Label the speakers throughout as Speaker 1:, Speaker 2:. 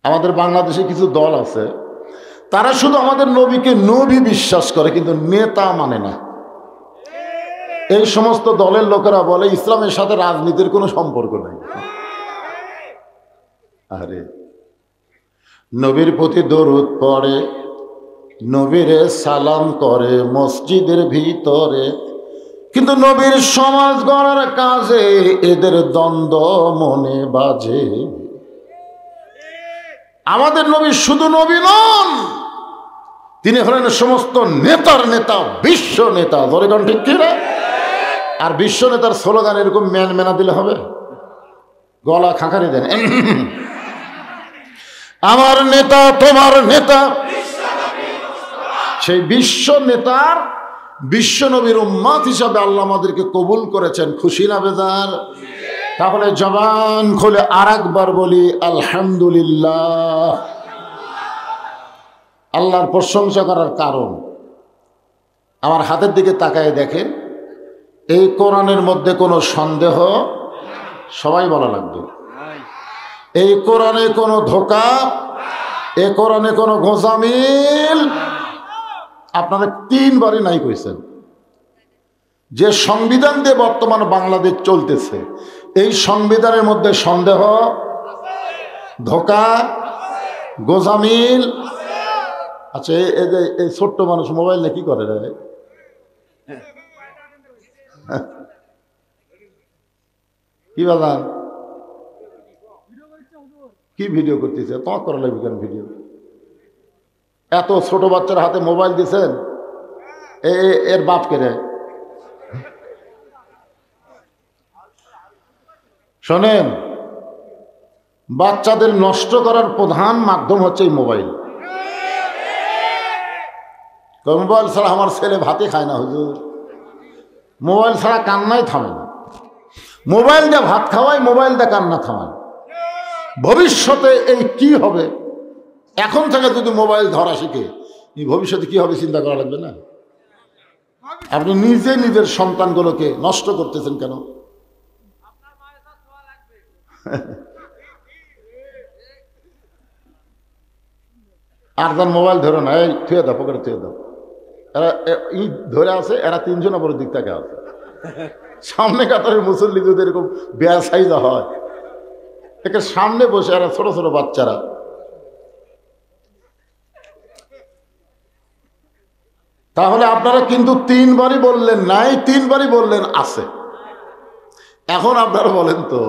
Speaker 1: আমাদের বাংলাদেশে কিছু দল আছে, তারা শুধু আমাদের নবীকে নবী বিশ্বাস করে, কিন্তু নেতা মানে না। এই সমস্ত দলের লোকেরা বলে ইসলামের সাথে রাজনীতির কোনো সম্পর্ক নেই। আরে নবীর প্রতি দরুদ পড়ে, নবীরে সালাম করে মসজিদের ভিতরে, কিন্তু নবীর সমাজ গড়ার কাজে এদের দ্বন্দ্ব মনে বাজে। আমাদের নবী শুধু নবী নন, তিনি হলেন সমস্ত নেতার নেতা, বিশ্ব নেতা। ধরেগণ ঠিক কিনা? আর বিশ্ব নেতার স্লোগান এরকম ম্যান মেনা দিলে হবে? গলা খাঁকারি দেন, আমার নেতা তোমার নেতা। সেই বিশ্ব নেতার, বিশ্ব নবীর উম্মত হিসাবে আল্লাহ আমাদেরকে কবুল করেছেন। খুশি না বেজার? তাহলে জবান খুলে আর একবার বলি আলহামদুলিল্লাহ। আল্লাহর প্রশংসা করার কারণ, আমার হাতের দিকে তাকায় দেখেন, এই কোরআনের মধ্যে কোনো সন্দেহ, সবাই বলা লাগবে, এই কোরআনে কোনো ধোঁকা, এই কোরআনে কোনো গোঁজামিল। আপনারা 3 বারই নাই কইছেন। যে সংবিধান দিয়ে বর্তমান বাংলাদেশ চলতেছে, এই সংবিধানের মধ্যে সন্দেহ, ধোঁকা, গোঁজামিল। আচ্ছা, এই ছোট্ট মানুষ মোবাইল নিয়ে কি করে রে? কি বাজান, কি ভিডিও করতেছে? তোমার করা লাগবে কেন ভিডিও? এত ছোট বাচ্চার হাতে মোবাইল দিয়েছেন, এর বাপ কে রে? শোনেন, বাচ্চাদের নষ্ট করার প্রধান মাধ্যম হচ্ছে এই মোবাইল। মোবাইল ছাড়া আমার ছেলে ভাতে খায় না হুজুর, মোবাইল ছাড়া কান্নাই থামে না। মোবাইল দিয়ে ভাত খাওয়াই, মোবাইল দিয়ে কান্না থামায়। ভবিষ্যতে এই কি হবে? এখন থেকে যদি মোবাইল ধরা শিখে, ভবিষ্যতে কি হবে চিন্তা করা লাগবে না? আপনি নিজে নিজের সন্তানগুলোকে নষ্ট করতেছেন কেন? আর তার মোবাইল ধরো না, এই থুয়ে দাও, পকেটে থুয়ে দাও। এরা ধরে আছে, এরা 3 জন অপরের দিক থেকে আছে। সামনে কাতারের মুসল্লি যদি এরকম বেয়াসাইজা হয়, একে সামনে বসে এরা ছোট ছোট বাচ্চারা। তাহলে আপনারা কিন্তু 3 বারই বললেন নাই, 3 বারই বললেন আছে। এখন আপনারা বলেন তো,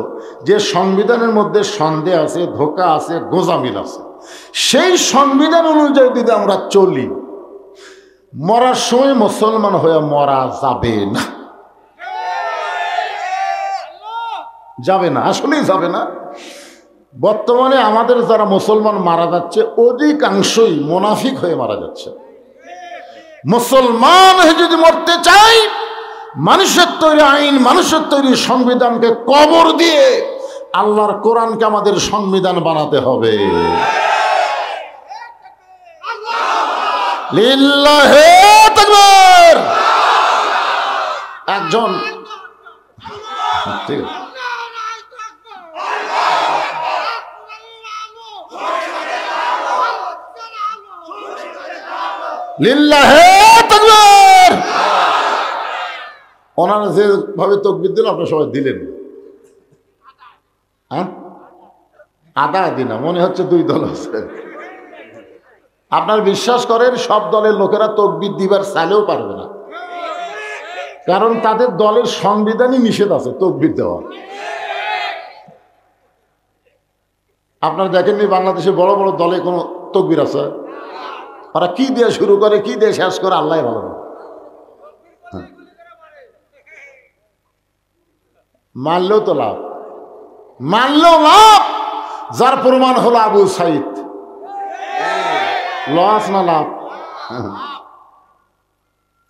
Speaker 1: যে সংবিধানের মধ্যে সন্দেহ আছে, ধোঁকা আছে, গোঁজামিল আছে, সেই সংবিধান অনুযায়ী যদি আমরা চলি, মরার সময় মুসলমান হয়ে মরা যাবে না। যাবে না, আসলেই যাবে না। বর্তমানে আমাদের যারা মুসলমান মারা যাচ্ছে, অধিকাংশই মুনাফিক হয়ে মারা যাচ্ছে। মুসলমান হয়ে যদি মরতে চাই, মানুষের তৈরি আইন, মানুষের তৈরি সংবিধানকে কবর দিয়ে আল্লাহর কোরআনকে আমাদের সংবিধান বানাতে হবে। লিল্লাহে তাকবীর। একজন, ঠিক আছে, লিল্লাহে তাকবীর। ওনারা যেভাবে তাকবীর দিল, আপনারা সবাই দিলেন। হ্যাঁ, আদা দিনা মনে হচ্ছে 2 দল আছে। আপনার বিশ্বাস করেন, সব দলের লোকেরা তাকবীর দিবার চাইলেও পারবে না, কারণ তাদের দলের সংবিধানই নিষেধ আছে তাকবীর দেওয়া। আপনারা দেখেননি বাংলাদেশে বড় বড় দলে কোনো তাকবীর আছে? ওরা কি দিয়ে শুরু করে, কি দিয়ে শেষ করে, আল্লাহ ভালো। মানলেও তো লাভ, মানলেও লাভ। যার প্রমাণ হলো আবু সাইদ। লস না লাভ?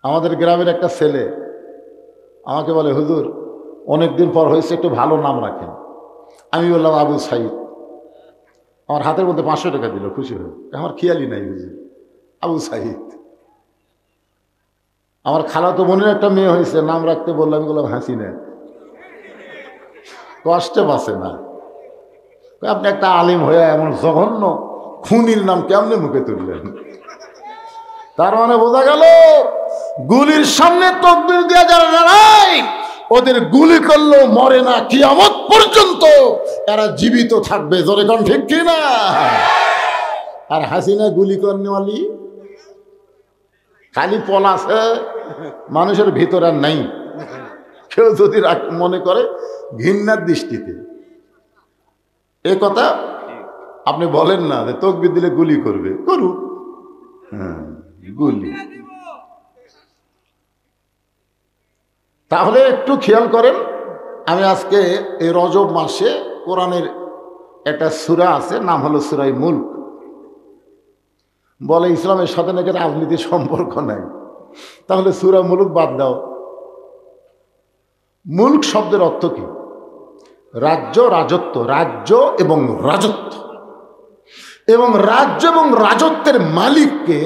Speaker 1: আমাদের গ্রামের একটা ছেলে আমাকে বলে, হুজুর অনেকদিন পর হয়েছে, একটু ভালো নাম রাখেন। আমি বললাম আবু সাইদ। আমার হাতের মধ্যে 500 টাকা দিল, খুশি হয়ে। আমার খেয়ালই নাই হুজুর, আবু সাইদ। আমার খালাতো বোনের একটা মেয়ে হয়েছে, নাম রাখতে বললাম, আমি বললাম হাসিনা। কষ্টে বাঁচে না, আপনি একটা আলিম হয়ে এমন জঘন্য খুনির নাম কেমনে মুখে তুললেন? তার মানে বোঝা গেল গুলির সামনে তকবীর দিয়ে যারা দাঁড়ায় ওদের গুলি করলেও মরে না, কিয়ামত পর্যন্ত এরা জীবিত থাকবে। জোরে কোন ঠিক কিনা? আর হাসিনা গুলি করনেওয়ালি খালি পলাছে, মানুষের ভিতর আর নাই। কেউ যদি মনে করে ঘৃণার দৃষ্টিতে, এ কথা আপনি বলেন না যে তকবীর দিলে গুলি করবে, করুক। হ্যাঁ, গুলি। তাহলে একটু খেয়াল করেন, আমি আজকে এই রজব মাসে কোরআনের একটা সূরা আছে, নাম হলো সূরায়ে মুলক। বলে ইসলামের সাথে নাকি রাজনীতির সম্পর্ক নাই, তাহলে সূরা মুলক বাদ দাও। মুলক শব্দের অর্থ কি? রাজ্য, রাজত্ব, রাজ্য এবং রাজত্ব। এবং রাজ্য এবং রাজত্বের মালিককে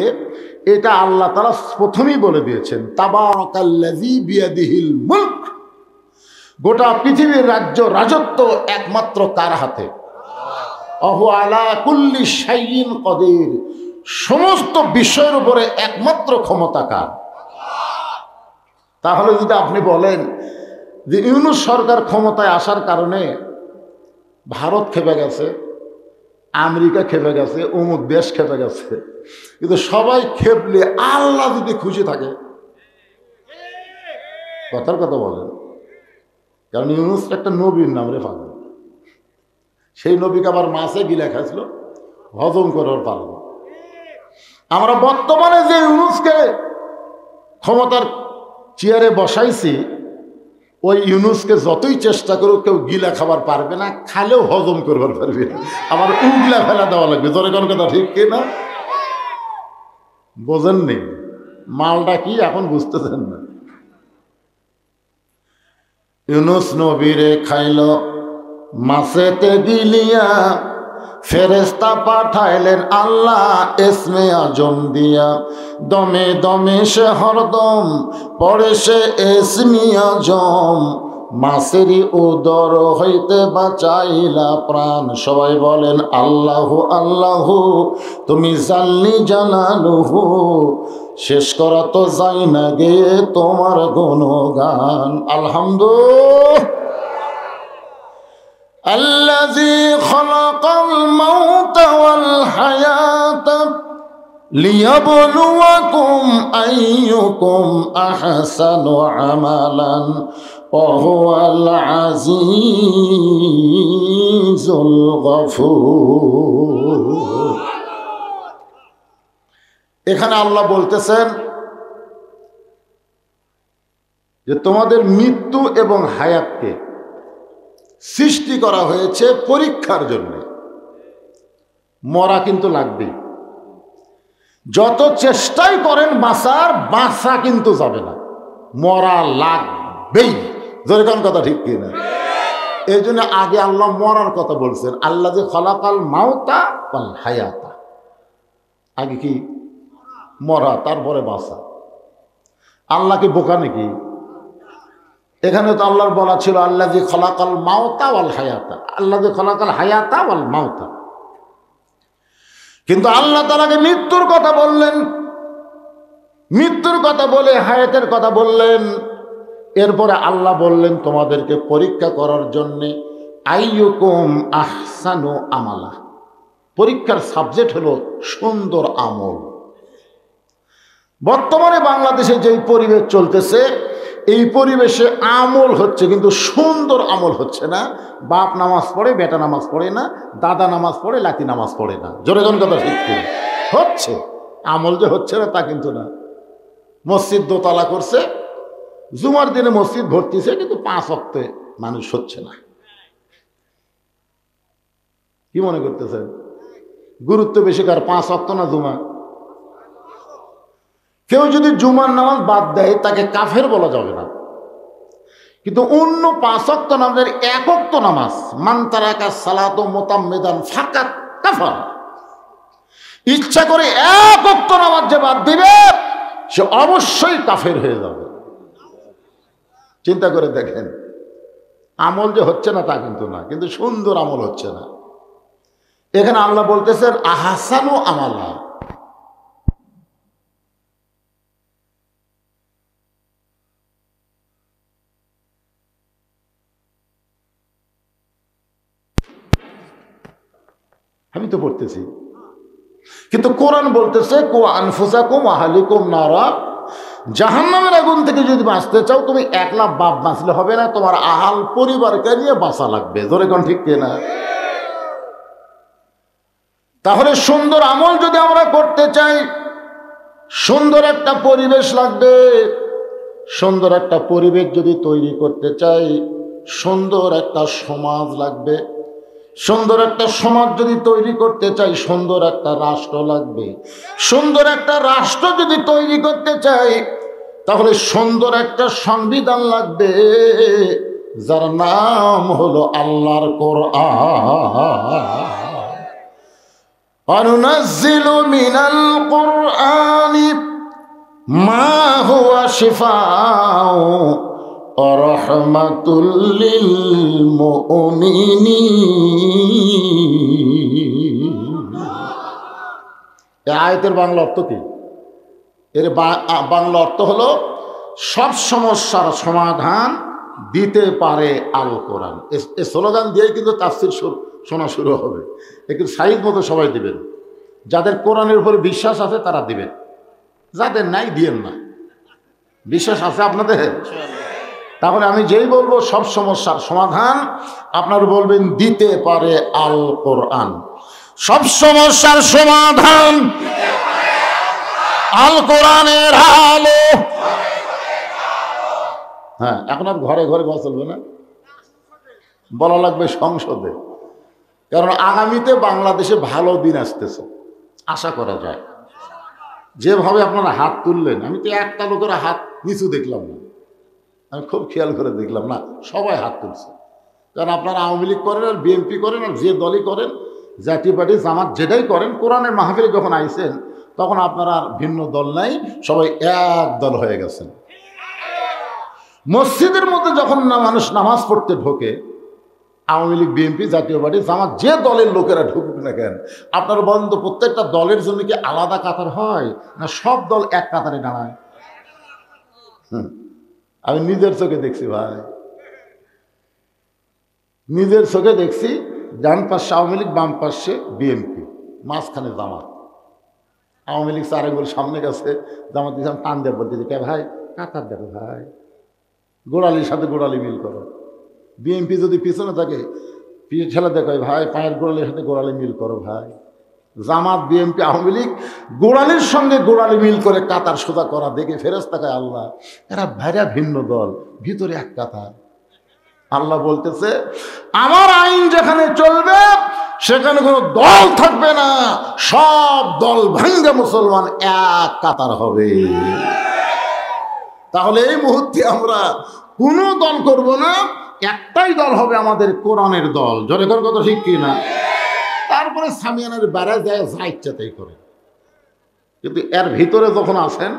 Speaker 1: এটা আল্লাহ তাআলা প্রথমেই বলে দিয়েছেন, তাবারাকাল্লাযী বিয়াদিহিল মুলক। গোটা পৃথিবীর রাজ্য রাজত্ব একমাত্র কার হাতে? ওয়াহু আলা কুল্লি শাইইন কাদির। সমস্ত বিষয়ের উপরে একমাত্র ক্ষমতা কার? তাহলে যদি আপনি বলেন যে ইউনূস সরকার ক্ষমতায় আসার কারণে ভারত খেপে গেছে, আমেরিকা খেপে গেছে, অমুক দেশ খেপে গেছে, কিন্তু সবাই খেপলে আল্লাহ যদি খুশি থাকে, কথার কথা বলেন। কারণ ইউনূস একটা নবীর নাম রে পাগল, সেই নবীকে আবার মাছে গিলা খাইছিল, হজম করার পারল। আমরা বর্তমানে যে ইউনূসকে ক্ষমতার চেয়ারে বসাইছি, ওই ইউনূসকে যতই চেষ্টা করুক কেউ গিলা খাবার পারবে না, খালেও হজম করবার পারবে না, আবার উগলা ফেলা দেওয়া লাগবে। জোরে কোন কথা ঠিক কিনা? বোঝেননি মালটা কি এখন? বুঝতেছেন না। ইউনূস নবীরে খাইল মাছেতে গিলিয়া, ফেরেশতা পাঠাইলেন আল্লাহ ইসমে আজম দিয়া। দমে দমে সে হরদম পড়ে সে ইসমে আজম, মাছেরই উদর হইতে বাঁচাইলা প্রাণ। সবাই বলেন আল্লাহু আল্লাহু, তুমি জাল্লি জালালুহু। শেষ করা তো যাই না গে তোমার গুণগান। আলহামদুলিল্লাহ। الذي خلق الموت والحياة ليبلوكم أيكم أحسن عملا وهو العزيز الغفور। এখানে আল্লাহ বলতেছেন যে তোমাদের মৃত্যু এবং হায়াতকে সৃষ্টি করা হয়েছে পরীক্ষার জন্য। মরা কিন্তু লাগবে, যত চেষ্টাই করেন বাঁচার, বাঁচা কিন্তু যাবে না, মরা লাগবেই। যেরকম কথা ঠিক কিনা? এই জন্য আগে আল্লাহ মরার কথা বলছেন, আল্লাহ যে খলাকাল মাউতা ওয়াল হায়াতা। আগে কি? মরা, তারপরে বাঁচা। আল্লাহ কি বোকা নাকি? এখানে তো আল্লাহর বলা ছিল আল্লাযী খলাকাল মাউতা ওয়াল হায়াতা, আল্লাযী খলাকাল হায়াতা ওয়াল মাউতা। কিন্তু আল্লাহ তাআলাকে মৃত্যুর কথা বললেন, মৃত্যুর কথা বলে হায়াতের কথা বললেন। এরপরে আল্লাহ বললেন তোমাদেরকে পরীক্ষা করার জন্যে আইয়ুকুম আহসানু আমালা। পরীক্ষার সাবজেক্ট হলো সুন্দর আমল। বর্তমানে বাংলাদেশে যেই পরিবেশ চলতেছে, এই পরিবেশে আমল হচ্ছে কিন্তু সুন্দর আমল হচ্ছে না। বাপ নামাজ পড়ে, বেটা নামাজ পড়ে না, দাদা নামাজ পড়ে, লাতি নামাজ পড়ে না। জোরে কোন কথা ঠিক হচ্ছে? আমল যে হচ্ছে না তা কিন্তু না। মসজিদ দোতলা করছে, জুমার দিনে মসজিদ ভর্তিছে, কিন্তু 5 ওয়াক্তে মানুষ হচ্ছে না। কি মনে করতেছেন? গুরুত্ব বেশি কার, 5 ওয়াক্ত না জুমা? কেউ যদি জুমার নামাজ বাদ দেয় তাকে কাফের বলা যাবে না, কিন্তু অন্য 5 ওয়াক্ত নামাজের 1 ওয়াক্ত নামাজ, মান তারাকা সালাতু মুতাম্মিদান ফাকাত কাফার। ইচ্ছা করে 1 ওয়াক্ত নামাজ যে বাদ দিবে সে অবশ্যই কাফের হয়ে যাবে। চিন্তা করে দেখেন, আমল যে হচ্ছে না তা কিন্তু না, কিন্তু সুন্দর আমল হচ্ছে না। এখানে আল্লাহ বলতেছেন আহসানু আমালা, আমি তো পড়তেছি, কিন্তু কোরআন বলতেছে কু আনফুসাকুম আহলিকুম নারা, জাহান্নামের আগুন থেকে যদি বাঁচতে চাও তুমি একলা বাপ বাঁচলে হবে না, তোমার আহাল পরিবারকে নিয়ে বাঁচা লাগবে। জোরে কোন ঠিক কিনা? তাহলে সুন্দর আমল যদি আমরা করতে চাই, সুন্দর একটা পরিবেশ লাগবে। সুন্দর একটা পরিবেশ যদি তৈরি করতে চাই, সুন্দর একটা সমাজ লাগবে। সুন্দর একটা সমাজ যদি তৈরি করতে চাই, সুন্দর একটা রাষ্ট্র লাগবে। সুন্দর একটা রাষ্ট্র যদি তৈরি করতে চাই, তাহলে সুন্দর একটা সংবিধান লাগবে, যার নাম হলো আল্লাহর কোরআন। অনুনাজ্জিলু মিনাল কোরআনি মা হুয়া শিফাউ ওয়া রাহমাতুল লিল মুমিনিন। এই আয়াতের বাংলা অর্থ কি? এর বাংলা অর্থ হলো সব সমস্যার সমাধান দিতে পারে আল কোরআন। এই স্লোগান দিয়ে কিন্তু তাফসীর শোনা শুরু হবে। একটু সাইজ মতো সবাই দিবেন। যাদের কোরআনের উপরে বিশ্বাস আছে তারা দিবেন, যাদের নাই দিয়েন না। বিশ্বাস আছে আপনাদের? তাহলে আমি যেই বলবো সব সমস্যার সমাধান, আপনারা বলবেন দিতে পারে আল কোরআন। সব সমস্যার সমাধান আল কোরআনের আলো। হ্যাঁ, এখন আর ঘরে ঘরে বলা চলবে না, বলা লাগবে সংসদে। কারণ আগামীতে বাংলাদেশে ভালো দিন আসতেছে, আশা করা যায়। যেভাবে আপনারা হাত তুললেন, আমি তো একটা লোকের হাত নিচু দেখলাম না, আমি খুব খেয়াল করে দেখলাম না, সবাই হাত তুলছে। কারণ আপনারা আওয়ামী লীগ করেন আর বিএনপি করেন আর যে দলই করেন, জাতীয় পার্টি জামাত যেটাই করেন, কোরআনের মাহফিলে যখন আইছেন তখন আপনারা আর ভিন্ন দল নাই, সবাই এক দল হয়ে গেছেন। মসজিদের মধ্যে যখন মানুষ নামাজ পড়তে ঢোকে, আওয়ামী লীগ বিএনপি জাতীয় পার্টি জামাত যে দলের লোকেরা ঢুকুক না কেন, আপনারা বলেন তো প্রত্যেকটা দলের জন্য কি আলাদা কাতার হয় না সব দল এক কাতারে দাঁড়ায়? আমি নিজের চোখে দেখছি ভাই, নিজের চোখে দেখছি। ডান পাশে আওয়ামী লীগ, বাম পাশে বিএনপি, মাঝখানে জামাত। আওয়ামী লীগ চারে গোল সামনে গেছে, জামাত ইসলাম টান দিয়ে বলতেছে কে ভাই কাতার দেখো ভাই, গোড়ালির সাথে গোড়ালি মিল করো। বিএনপি যদি পিছনে থাকে ঠেলা দেখায় ভাই পায়ের গোড়ালির সাথে গোড়ালি মিল করো ভাই। জামাত বিএনপি আওয়ামী লীগ গোড়ালির সঙ্গে গোড়ালি মিল করে কাতার সোজা করা দেখে ফেরেশতা কয় আল্লাহ, এরা ভাইরা ভিন্ন দল, ভিতরে এক কাতার। আল্লাহ বলতেছে আমার আইন যেখানে চলবে সেখানে কোনো দল থাকবে না, সব দল ভাঙ্গা মুসলমান এক কাতার হবে। তাহলে এই মুহূর্তে আমরা কোনো দল করব না, একটাই দল হবে আমাদের কোরআনের দল। জোরে কর কথা ঠিক কি না? তারপরে সামিয়ানের বেড়া যায় যা ইচ্ছা তাই করে, কিন্তু এর ভিতরে যখন আসেন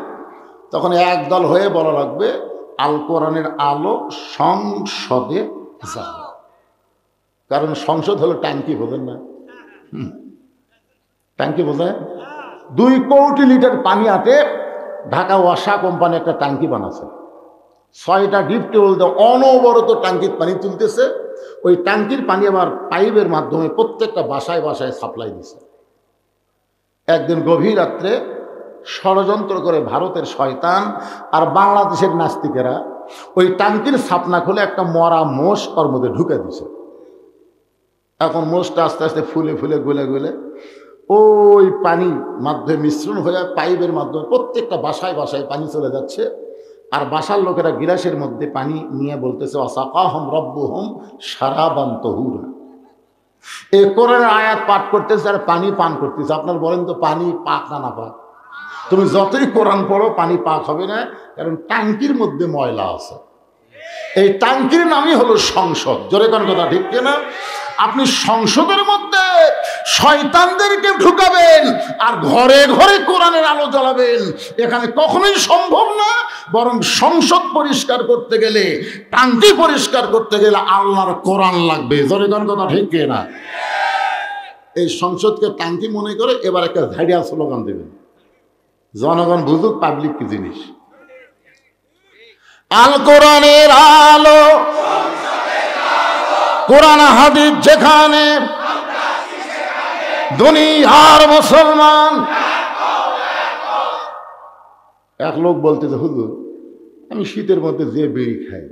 Speaker 1: তখন এক দল হয়ে বলা লাগবে আল কোরআনের আলো সংসদে যাবে। কারণ সংসদ হলো ট্যাঙ্কি, বোঝেন না? ট্যাঙ্কি বোঝেন? 2 কোটি লিটার পানি আটে ঢাকা ওয়াসা কোম্পানি একটা ট্যাঙ্কি বানাচ্ছে। 6টা ডিপ টিউবওয়েল দিয়ে অনবরত ট্যাঙ্কির পানি তুলতেছে। ওই ট্যাঙ্কির পানি আবার পাইপের মাধ্যমে প্রত্যেকটা বাসায় বাসায় সাপ্লাই দিছে। একদিন গভীর রাত্রে ষড়যন্ত্র করে ভারতের শয়তান আর বাংলাদেশের নাস্তিকেরা ওই ট্যাঙ্কির ছাপনা খুলে একটা মরা মোষ ওর মধ্যে ঢুকে দিছে। এখন মোষটা আস্তে আস্তে ফুলে ফুলে গলে গলে ওই পানি মাধ্যমে মিশ্রণ হয়ে পাইপের মাধ্যমে প্রত্যেকটা বাসায় বাসায় পানি চলে যাচ্ছে। আর বাসার লোকেরা গিলাসের মধ্যে পানি নিয়ে বলতেছে ওয়াসাকাহুম রাব্বুহুম শারাবান তাহুরা। এই কোরআনের আয়াত পাঠ করতেছে আর পানি পান করতেছে। আপনার বলেন তো পানি পাক না না পাক? তুমি যতই কোরআন পড়ো পানি পাক হবে না, কারণ ট্যাঙ্কির মধ্যে ময়লা আছে। এই ট্যাঙ্কির নামই হলো সংসদ। জোরে কোন কথা ঠিক কিনা? আপনি সংসদের মধ্যে শয়তানদেরকে ঢুকাবেন আর ঘরে ঘরে কোরআনের আলো জ্বালাবেন, এখানে কখনোই সম্ভব না। বরং সংসদ পরিষ্কার করতে গেলে, ট্যাঙ্কি পরিষ্কার করতে গেলে আল্লাহর কোরআন লাগবে। জোরে কোন কথা ঠিক কিনা? এই সংসদকে টাঙ্কি মনে করে এবার একটা ঝাড়িয়া স্লোগান দেবেন, জনগণ বুঝুক পাবলিক কি জিনিস। আল কোরআনের আলো, কোরআন হাদিস যেখানে, দুনিয়ার মুসলমান। এক লোক বলতেছে, হুজুর আমি শীতের মধ্যে যে বিড়ি খাই,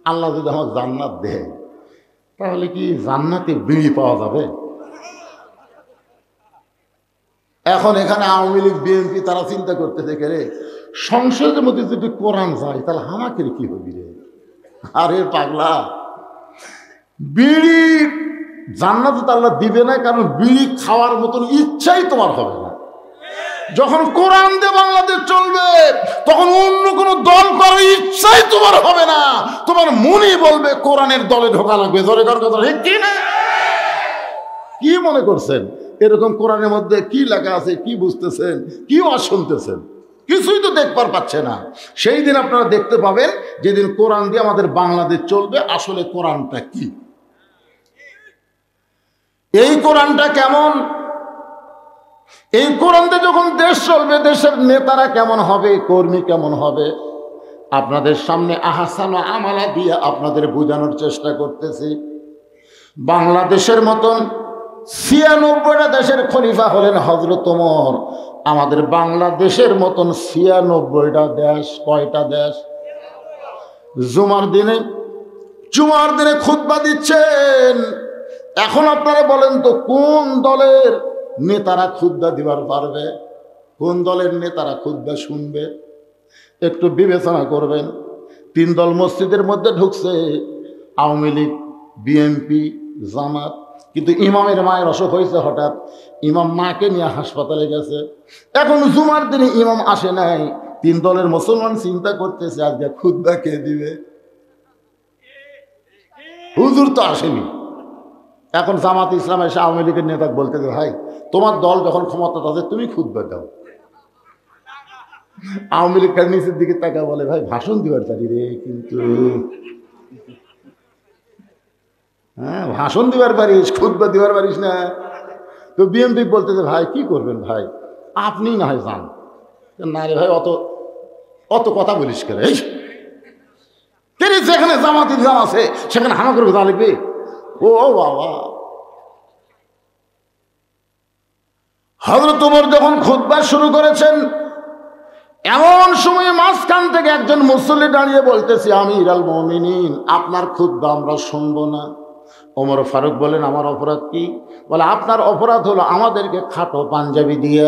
Speaker 1: আল্লাহ যদি আমার জান্নাত দেয় তাহলে কি জান্নাতে বিড়ি পাওয়া যাবে? এখন এখানে আওয়ামী লীগ বিএনপি তারা চিন্তা করতেছে রে, সংসদের মধ্যে যদি কোরআন যায় তাহলে হামাকের কি হবি রে? আরে পাগলা, বিড়ি জান্নাতে তো আল্লাহ দিবে না, কারণ বিড়ি খাওয়ার মতন ইচ্ছাই তোমার হবে না। যখন কোরআন দিয়ে বাংলাদেশ চলবে তখন অন্য কোনো দল করার ইচ্ছাই তোমার হবে না, তোমার মনই বলবে কোরআনের দলে ঢোকা লাগবে। জোরে কার কথা ঠিক কি না? কি মনে করছেন এরকম কোরআনের মধ্যে কি লেখা আছে, কি বুঝতেছেন, কি ওয়াজ শুনতেছেন? কিছুই তো দেখবার পাচ্ছে না। সেই দিন আপনারা দেখতে পাবেন যেদিন কোরআন দিয়ে আমাদের বাংলাদেশ চলবে, আসলে কোরআনটা কি, এই কোরআনটা কেমন, এই কোরআন দিয়ে যখন দেশ চলবে দেশের নেতারা কেমন হবে, কর্মী কেমন হবে, আপনাদের সামনে আহসান আমালা দিয়ে আপনাদের বোঝানোর চেষ্টা করতেছি। বাংলাদেশের মতন ৯৬টা দেশের খলিফা হলেন হযরত ওমর। আমাদের বাংলাদেশের মতন ৯৬টা দেশ, কয়টা দেশ? জুমার দিনে খুতবা দিচ্ছেন। এখন আপনারা বলেন তো কোন দলের নেতারা খুতবা দিবার পারবে, কোন দলের নেতারা খুতবা শুনবে? একটু বিবেচনা করবেন। ৩ দল মসজিদের মধ্যে ঢুকছে, আওয়ামী লীগ, বিএনপি, জামাত। কিন্তু ইমামের মায়ের অসুখ হয়েছে হঠাৎ, ইমাম মাকে নিয়ে হাসপাতালে গেছে। এখন জুমার দিনে ইমাম আসে নাই, ৩ দলের মুসলমান চিন্তা করতেছে আজকে খুতবা কে দিবে? হুজুর তো আসেনি। এখন জামাত ইসলাম এসে আওয়ামী লীগের নেতা বলতেছে, ভাই তোমার দল যখন ক্ষমতা আছে তুমি খুতবা দাও। আওয়ামী লীগ নিচের দিকে তাকা বলে, ভাই ভাষণ দিবার চারি রে, কিন্তু হ্যাঁ ভাষণ দিবার পারিস, খুতবা দিবার পারিস না। তো বিএনপি বলতেছে, ভাই কি করবেন ভাই, আপনি না হয় যান। না রে ভাই, অত কথা বলিস কেন? যেখানে জামাত ইসলাম আছে সেখানে হামা করে কথা লিখবে? ও বাবা, হযরত ওমর যখন খুতবা শুরু করেছেন, এমন সময় মাঝখান থেকে একজন মুসল্লি দাঁড়িয়ে বলতেছে, আমিরুল মুমিনিন আপনার খুতবা আমরা শুনবো না। ওমর ফারুক বলেন, আমার অপরাধ কি? বলে, আপনার অপরাধ হলো আমাদেরকে খাটো পাঞ্জাবি দিয়ে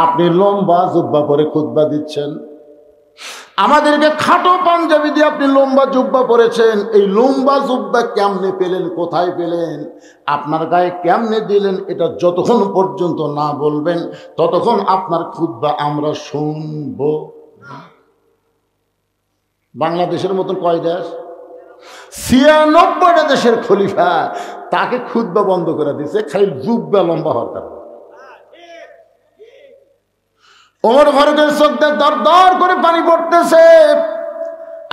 Speaker 1: আপনি লম্বা জুব্বা পরে খুতবা দিচ্ছেন। আমাদেরকে খাটো পাঞ্জাবি দিয়ে আপনি লম্বা জুব্বা পরেছেন। এই লম্বা জুব্বা কেমনে পেলেন, কোথায় পেলেন, আপনার গায়ে কেমনে দিলেন, এটা যতক্ষণ পর্যন্ত না বলবেন ততক্ষণ আপনার খুতবা আমরা শুনব। বাংলাদেশের মতন কয় দেশ? ৯৬টা দেশের খলিফা, তাকে খুতবা বন্ধ করে দিয়েছে খালি জুব্বা লম্বা হওয়ার কারণে। ওমর ফারুকের চোখ দিয়ে দর দর করে পানি পড়তেছে,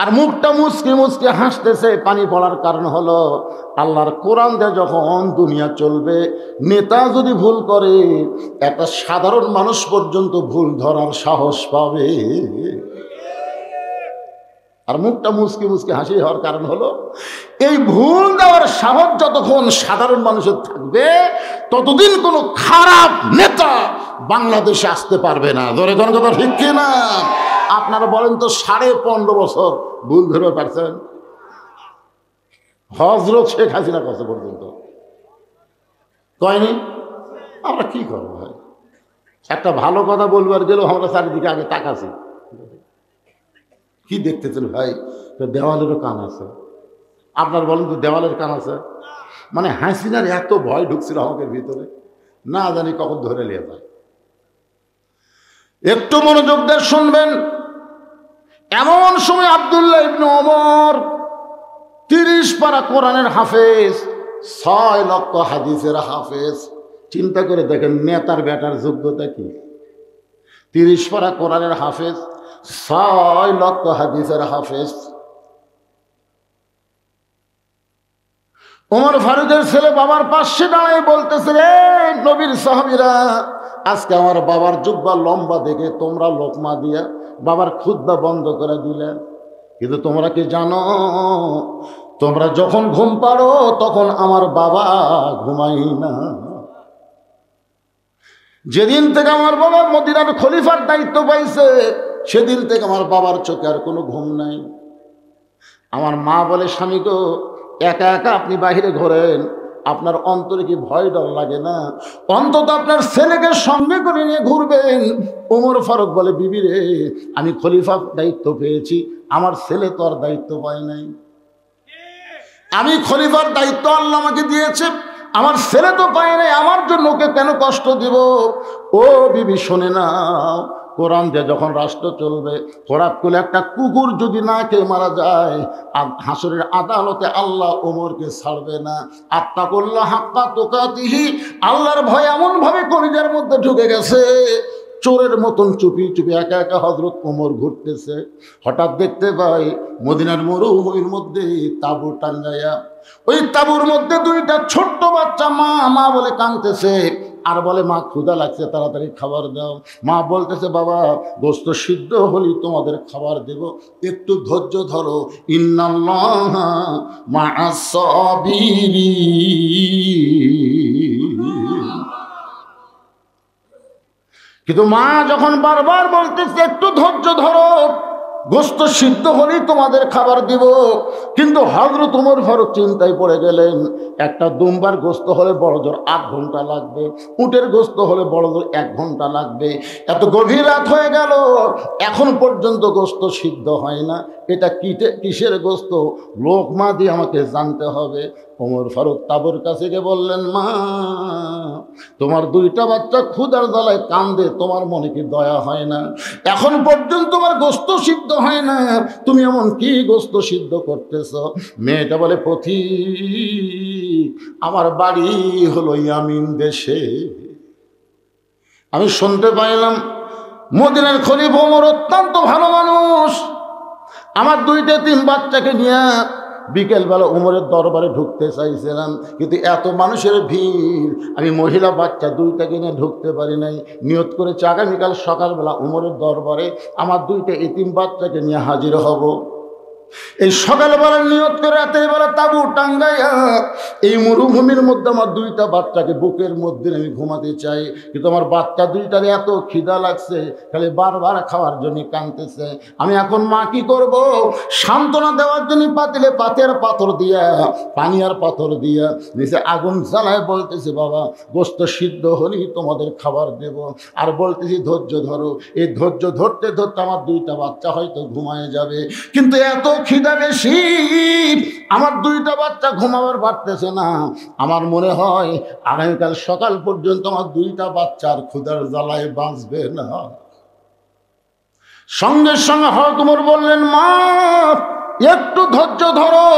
Speaker 1: আর মুখটা মুচকি মুচকি হাসতেছে। পানি পড়ার কারণ হলো আল্লাহর কোরআন দিয়ে যখন দুনিয়া চলবে, নেতা যদি ভুল করে একটা সাধারণ মানুষ পর্যন্ত ভুল ধরার সাহস পাবে। আর মুখটা মুচকি মুচকি হাসি হওয়ার কারণ হলো এই ভুল দেওয়ার সাহস যতক্ষণ সাধারণ মানুষের থাকবে ততদিন কোনো খারাপ নেতা বাংলাদেশে আসতে পারবে না। ধরে কোন কথা ঠিক কিনা? আপনারা বলেন তো, 15.5 বছর ভুল ধরতে পারছেন? হযরত শেখ হাসিনা কত পর্যন্ত কয়নি? আমরা কি করবো ভাই? একটা ভালো কথা বলবার গেলেও আমরা চারিদিকে আগে তাকাছি। কি দেখতেছেন ভাই? দেওয়ালেরও কান আছে। আপনার বলেন তো, দেওয়ালের কান আছে মানে হাসিনার এত ভয় ঢুকছিল আমাদের ভিতরে, না জানি কখন ধরে নিয়ে যায়। একটু মনোযোগ দিয়ে শুনবেন। এমন সময় আব্দুল্লাহ ইবনে ওমর 30 পারা কোরআনের হাফেজ, 6 লক্ষ হাদিসের হাফেজ। চিন্তা করে দেখেন নেতার বেটার যোগ্যতা কি? 30 পারা কোরআনের হাফেজ, 6 লক্ষ হাদিসের হাফেজ। ওমর ফারুকের ছেলে বাবার পাশে দাঁড়ায় বলতেছে, রে নবীর সাহাবীরা, আজকে আমার বাবার জুব্বা লম্বা দেখে তোমরা লোকমা দিয়া বাবার খুতবা বন্ধ করে দিলে, কিন্তু তোমরা কি জানো, তোমরা যখন ঘুম পাড়ো তখন আমার বাবা ঘুমাই না। যেদিন থেকে আমার বাবা মদিনার খলিফার দায়িত্ব পাইছে সেদিন থেকে আমার বাবার চোখে আর কোনো ঘুম নাই। আমার মা বলে, স্বামী গো, একা একা আপনি বাহিরে ঘোরেন, আপনার অন্তরে কি ভয় ডর লাগে না? অন্তত আপনার ছেলেকে সঙ্গে করে নিয়ে ঘুরবেন। ওমর ফারুক বলে, বিবি রে, আমি খলিফার দায়িত্ব পেয়েছি, আমার ছেলে তো আর দায়িত্ব পায় নাই। আমি খলিফার দায়িত্ব আল্লাহ আমাকে দিয়েছে, আমার ছেলে তো পায় নাই, আমার জন্য ওকে কেন কষ্ট দিব? ও বিবি শোনে না, কোরআন দিয়ে যখন রাষ্ট্র চলবে, হঠাৎ করে একটা কুকুর যদি না খেয়ে মারা যায়, হাসরের আদালতে আল্লাহ ওমরকে ছাড়বে না। আত্তাকুল্লাহ হাক্কা তুকাতিহি, আল্লাহর ভয় এমন ভাবে কলিজার মধ্যে ঢুকে গেছে, চোরের মতন চুপি চুপি একা একা হযরত ওমর ঘুরতেছে। হঠাৎ দেখতে পাই মদিনার মরুভূমির মধ্যে তাঁবু টাঙ্গাইয়া, ওই তাঁবুর মধ্যে দুইটা ছোট্ট বাচ্চা মা মা বলে কাঁদতেছে, আর বলে, মা ক্ষুধা লাগছে, তাড়াতাড়ি খাবার দাও। মা বলতেছে, বাবা গোস্ত সিদ্ধ হলি তোমাদের খাবার দেব, একটু ধৈর্য ধরো, ইন্নাল্লাহা মা'আস সাবিরিন। কিন্তু মা যখন বারবার বলতেছে একটু ধৈর্য ধরো, গোস্ত সিদ্ধ হলেই তোমাদের খাবার দিব, কিন্তু হযরত ওমর ফারুক চিন্তায় পড়ে গেলেন, একটা দুম্বার গোস্ত হলে বড় জোর 8 ঘন্টা লাগবে, উটের গোস্ত হলে বড় জোর 1 ঘন্টা লাগবে। এত গভীর রাত হয়ে গেল, এখন পর্যন্ত গোস্ত সিদ্ধ হয় না, এটা কিসের গোস্ত? লোকমা দিয়ে আমাকে জানতে হবে। ওমর ফারুক তাঁবুর কাছে গিয়ে বললেন, মা, তোমার দুইটা বাচ্চা ক্ষুধার জ্বালায় কান্দে, তোমার মনে কি দয়া হয় না? এখন পর্যন্ত তোমার গোস্ত সিদ্ধ হয় না, তুমি এমন কি গোস্ত সিদ্ধ করতেছ? মেয়েটা বলে, পথিক, আমার বাড়ি হলো ইয়ামিন দেশে, আমি শুনতে পাইলাম মদিনার খলিফা ওমর অত্যন্ত ভালো মানুষ, আমার 2-3 বাচ্চাকে নিয়ে বিকেলবেলা ওমরের দরবারে ঢুকতে চাইছিলাম, কিন্তু এত মানুষের ভিড়, আমি মহিলা বাচ্চা 2টাকে নিয়ে ঢুকতে পারি নাই। নিয়ত করেছি আগামীকাল সকালবেলা ওমরের দরবারে আমার 2টা এতিম বাচ্চাকে নিয়ে হাজির হব। এই সকালবেলা নিয়ত করে রাতের বেলা তাঁবু টাঙ্গাইয়া এই মরুভূমির মধ্যে আমার 2টা বাচ্চাকে বুকের মধ্যে আমি ঘুমাতে চাই, কিন্তু আমার বাচ্চা 2টার এত খিদা লাগছে, খালি বারবার খাওয়ার জন্য কাঁদতেছে। আমি এখন মা কি করব? সান্ত্বনা দেওয়ার জন্য পাতিলে পাথর দিয়া, পানি আর পাথর দিয়া নিচে আগুন জ্বালায় বলতেছে, বাবা গোস্ত সিদ্ধ হলেই তোমাদের খাবার দেব। আর বলতেছি, ধৈর্য ধরো। এই ধৈর্য ধরতে ধরতে আমার 2টা বাচ্চা হয়তো ঘুমায় যাবে, কিন্তু এত খিদা বেশি, আমার 2টা বাচ্চা ঘুমাবার পারতেছে না। আমার মনে হয় আগামীকাল সকাল পর্যন্ত আমার 2টা বাচ্চার ক্ষুধার জ্বালায় বাঁচবে না। সঙ্গে সঙ্গে হযরত ওমর বললেন, মা একটু ধৈর্য ধরো,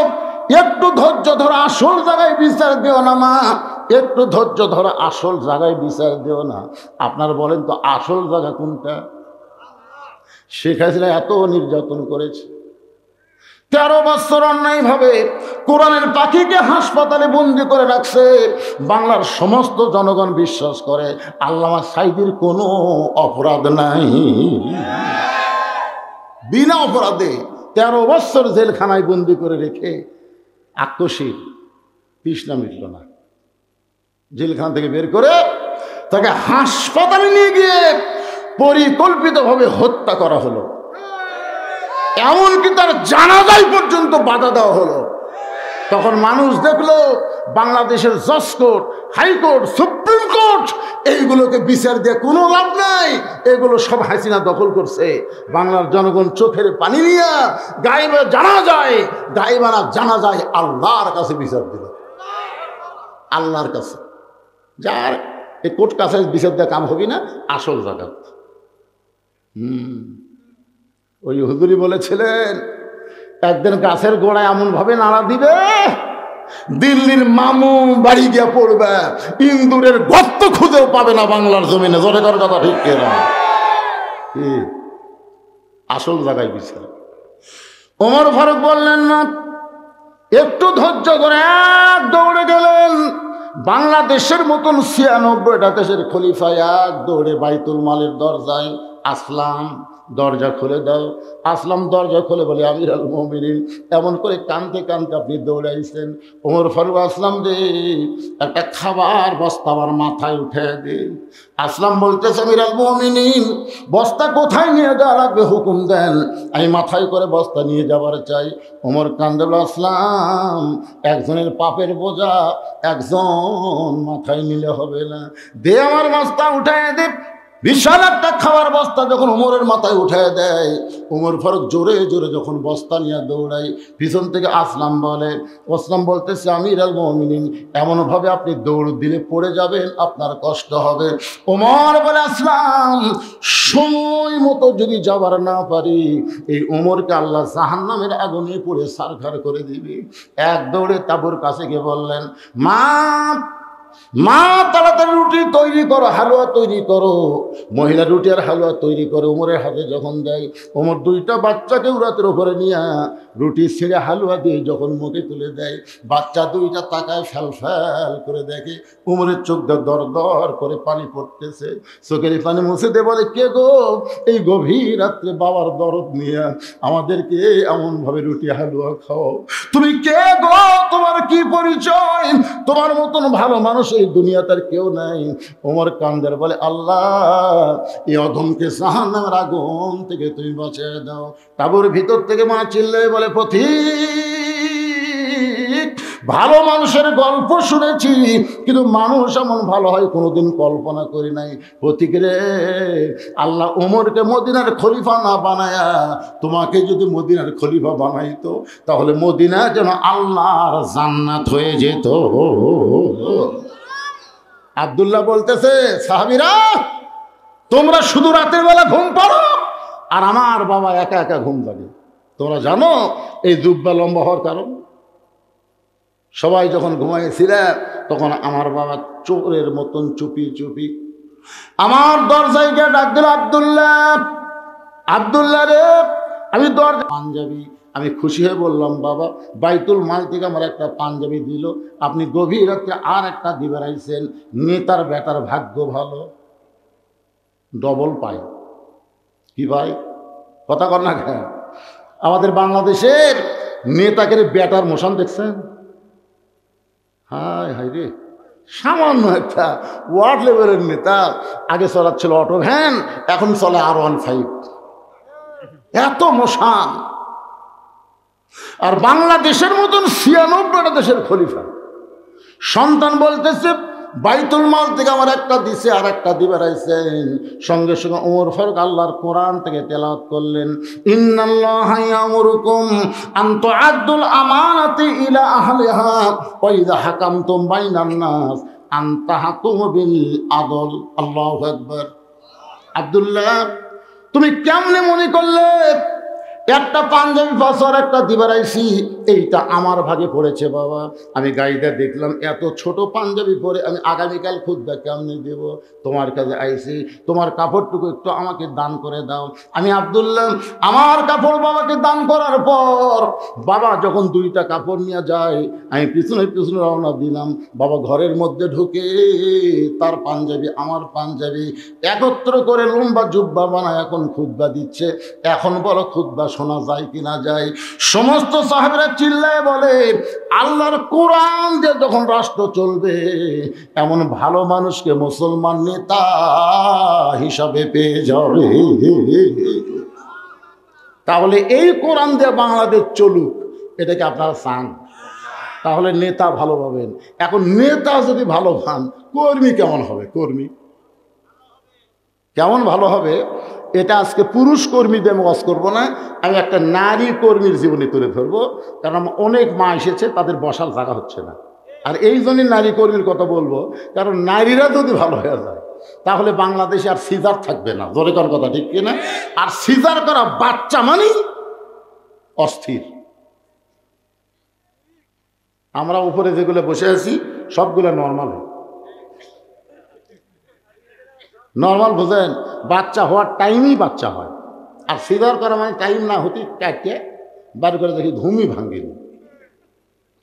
Speaker 1: একটু ধৈর্য ধরো, আসল জায়গায় বিচার দিও না মা, একটু ধৈর্য ধরো, আসল জায়গায় বিচার দিও না। আপনারা বলেন তো আসল জায়গা কোনটা? শেখ হাসিনা এত নির্যাতন করেছে, 13 বছর অন্যায়ভাবে কোরআনের পাখিকে হাসপাতালে বন্দি করে রাখছে। বাংলার সমস্ত জনগণ বিশ্বাস করে আল্লামা সাঈদীর কোনো অপরাধ নাই, বিনা অপরাধে 13 বছর জেলখানায় বন্দি করে রেখে আক্রোশীর তৃষ্ণা মিটল না। জেলখানা থেকে বের করে তাকে হাসপাতালে নিয়ে গিয়ে পরিকল্পিতভাবে হত্যা করা হলো, এমনকি তার জানাজায় পর্যন্ত বাধা দেওয়া হলো। তখন মানুষ দেখলো বাংলাদেশের জজ কোর্ট, হাইকোর্ট, সুপ্রিম কোর্ট, এইগুলোকে বিচার দিয়ে কোনো লাভ নাই, এগুলো সব হাসিনা দখল করছে। বাংলার জনগণ চোখের পানি নিয়ে গায়েবে জানা যায়, গায়েবানা জানা যায় আল্লাহর কাছে বিচার দিল, আল্লাহর কাছে। যার এই কোর্ট কাছে বিচার দেওয়া কাম হবি না, আসল জাগাত। ওই হুজুরি বলেছিলেন, একদিন গাছের গোড়ায় এমনভাবে নাড়া দিবে, দিল্লির মামু বাড়ি গিয়ে পড়বে, ইন্দুরের গর্ত খুঁজেও পাবে না বাংলার জমিনে। জোরে কর কথা, ঠিক কেনা? কি আসল জায়গায় বিচার? ওমর ফারুক বললেন, না একটু ধৈর্য ধরে এক দৌড়ে গেলেন। বাংলাদেশের মতন ৯৬টা দেশের খলিফা এক দৌড়ে বাইতুল মালের দরজায়, আসলাম দরজা খুলে দাও। আসলাম দরজা খুলে বলে আমির আল মুমিনিন। এমন করে কানতে কানতে আপনি দৌড়াইছেন। ওমর ফারুক আসলাম রে, একটা খাবার বস্তা আমার মাথায় উঠে দিন। আসলাম বলতেছে আমির আল মুমিনিন, বস্তা কোথায় নিয়ে যাওয়া লাগবে হুকুম দেন, আমি মাথায় করে বস্তা নিয়ে যাবার চাই। ওমর কান্দে বলে আসলাম, একজনের পাপের বোঝা একজন মাথায় নিলে হবে না, দে আমার বস্তা উঠায় দে। বিশাল একটা খাবার বস্তা যখন ওমরের মাথায় উঠায় দেয়, ওমর ফারুক জোরে জোরে যখন বস্তা নিয়ে দৌড়াই, পিছন থেকে আসলাম বলে, আসলাম বলতেছে আমির আল মুমিনিন, এমনভাবে আপনি দৌড় দিলে পড়ে যাবেন, আপনার কষ্ট হবে। ওমর বলে আসলাম, সময় মতো যদি যাবার না পারি, এই ওমরকে আল্লাহ জাহান্নামের আগুনে পুড়ে ছারখার করে দিবে। এক দৌড়ে তাবুর কাছে গিয়ে বললেন, মা তাড়াতাড়ি রুটি তৈরি করো, হালুয়া তৈরি করো। মহিলা রুটি আর হালুয়া তৈরি করে ওমরের হাতে যখন দেয়, ওমর দুইটা বাচ্চাকে উরাতের উপরে নিয়ে রুটি ছিঁড়ে হালুয়া দিয়ে যখন মুখে তুলে দেয়, বাচ্চা দুইটা তাকায় ফ্যাল ফ্যাল করে দেখে ওমরের চোখ দর দর করে পানি পড়তেছে। চোখের পানি মুছে দে বলে, কে গো এই গভীর রাত্রে বাবার দরদ নিয়ে আমাদেরকে এমনভাবে রুটি হালুয়া খাও? তুমি কে গো? তোমার কি পরিচয়? তোমার মতন ভালো মানুষ এই দুনিয়াতে আর কেউ নাই। ওমর কান্দের বলে, আল্লাহ এই অধমকে জাহান্নামের আগুন থেকে তুমি বাঁচিয়ে দাও। তাবুর ভিতর থেকে মা চিল্লায় বলে, পথিক, ভালো মানুষের গল্প শুনেছি, কিন্তু মানুষ এমন ভালো হয় কোনোদিন কল্পনা করি নাই। পথিক রে, আল্লাহ ওমরকে মদিনার খলিফা না বানায়া তোমাকে যদি মদিনার খলিফা বানাইতো, তাহলে মদিনা যেন আল্লাহর জান্নাত হয়ে যেত। আব্দুল্লাহ বলতেছে, সাহাবীরা তোমরা শুধু রাতের বেলা ঘুম পাড়ো, আর আমার বাবা একা একা ঘুম লাগে। তোমরা জানো এই জুব্বা লম্বা হওয়ার কারণ? সবাই যখন ঘুমাইছিলেন তখন আমার বাবা চোরের মতন চুপি চুপি আমার দরজায় গিয়ে ডাক দিল, আব্দুল্লাহ, আব্দুল্লাহ রে। আমি দরজা পাঞ্জাবি, আমি খুশি হয়ে বললাম, বাবা বাইতুল মাল থেকে আমার একটা পাঞ্জাবি দিল, আপনি গভীর রাত্রে আর একটা দিবে রাইছেন। নেতার বেটার ভাগ্য ভালো, ডবল পায়। কি ভাই কথা কর না কেন? আমাদের বাংলাদেশের নেতাকে বেটার মোশন দেখছেন? হায় হায় রে, সামান্য একটা ওয়ার্ড লেভেলের নেতা, আগে চলাচ্ছিল অটো ভ্যান, এখন চলে R15। এত মোশান। আর বাংলাদেশের মতন ৯৬টা দেশের খলিফা, সন্তান বলতেছে বাইতুল মাল থেকে আমার একটা দিছে আর একটা দিবে রাইছেন। সঙ্গে সঙ্গে ওমর ফারুক আল্লাহর কোরআন থেকে তেলাওয়াত করলেন, ইন্নাল্লাহা ইয়ামুরুকুম আন তুআদ্দুল আমানাতি ইলা আহলিহা ওয়া ইযা হাকামতুম বাইনান নাস আন তাহকুমু বিল আদল। আল্লাহু আকবার। আব্দুল্লাহ, তুমি কেমনে মনে করলে একটা পাঞ্জাবি বছর একটা দিবারাইছি এইটা আমার ভাগে পড়েছে? বাবা আমি গাড়িটা দেখলাম, এত ছোট পাঞ্জাবি পরে আমি আগামীকাল খুতবা কেমনে দেব? তোমার কাছে আইছি, তোমার কাপড়টুকু একটু আমাকে দান করে দাও। আমি আব্দুল্লাহ আমার কাপড় বাবাকে দান করার পর বাবা যখন দুইটা কাপড় নিয়ে যায়, আমি পিছনে পিছনে রওনা দিলাম। বাবা ঘরের মধ্যে ঢুকে তার পাঞ্জাবি আমার পাঞ্জাবি একত্র করে লম্বা জুব্বা বানায় এখন খুতবা দিচ্ছে। এখন বলো খুতবা শোনা যায় কি না যায়? সমস্ত সাহাবীরা চিল্লায় বলে, আল্লাহর কোরআন দিয়ে যখন রাষ্ট্র চলবে, এমন ভালো মানুষকে মুসলমান নেতা হিসাবে পেয়ে যাবে। তাহলে এই কোরআন দিয়ে বাংলাদেশ চলুক, এটাকে আপনারা চান? তাহলে নেতা ভালো পাবেন। এখন নেতা যদি ভালো পান, কর্মী কেমন হবে? কর্মী কেমন ভালো হবে? এটা আজকে পুরুষ কর্মীদের ওয়াজ করবো না, আমি একটা নারী কর্মীর জীবনী তুলে ধরবো। কারণ অনেক মা এসেছে, তাদের বসার জায়গা হচ্ছে না। আর এই জন্যই নারী কর্মীর কথা বলবো, কারণ নারীরা যদি ভালো হয়ে যায় তাহলে বাংলাদেশে আর সিজার থাকবে না। জোরে কর কথা, ঠিক কিনা? আর সিজার করা বাচ্চা মানেই অস্থির। আমরা উপরে যেগুলো বসে আছি সবগুলো নর্মাল। নর্মাল বোঝেন? বাচ্চা হওয়ার টাইমই বাচ্চা হয়। আর সিজার করা মানে টাইম না হতে কাটকে বার করে দেখি ঘুমই ভাঙেনি।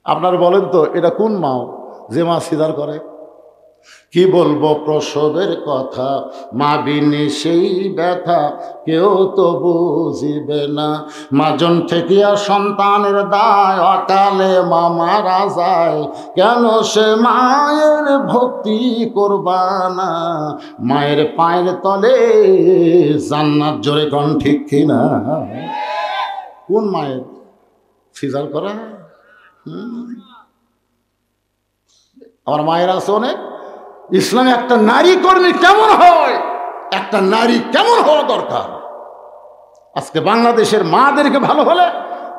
Speaker 1: আপনারা বলেন তো এটা কোন মাও যে মা সিজার করে? কি বলবো প্রসবের কথা, মা বিনে সেই ব্যথা কেউ তো বুঝিবে না। মাজন ঠেকিয়া সন্তানের দায়, অকালে মা মারা যায়, কেন সে মায়ের ভক্তি করবা না? মায়ের পায়ের তলে জান্নাত, জোরে কোন ঠিক কিনা? কোন মায়ের সিজার করা? আমার মায়ের আছে অনেক। ইসলামে একটা নারী কর্মী কেমন হয়, একটা নারী কেমন হওয়া দরকার। আজকে বাংলাদেশের মাদেরকে ভালো হলে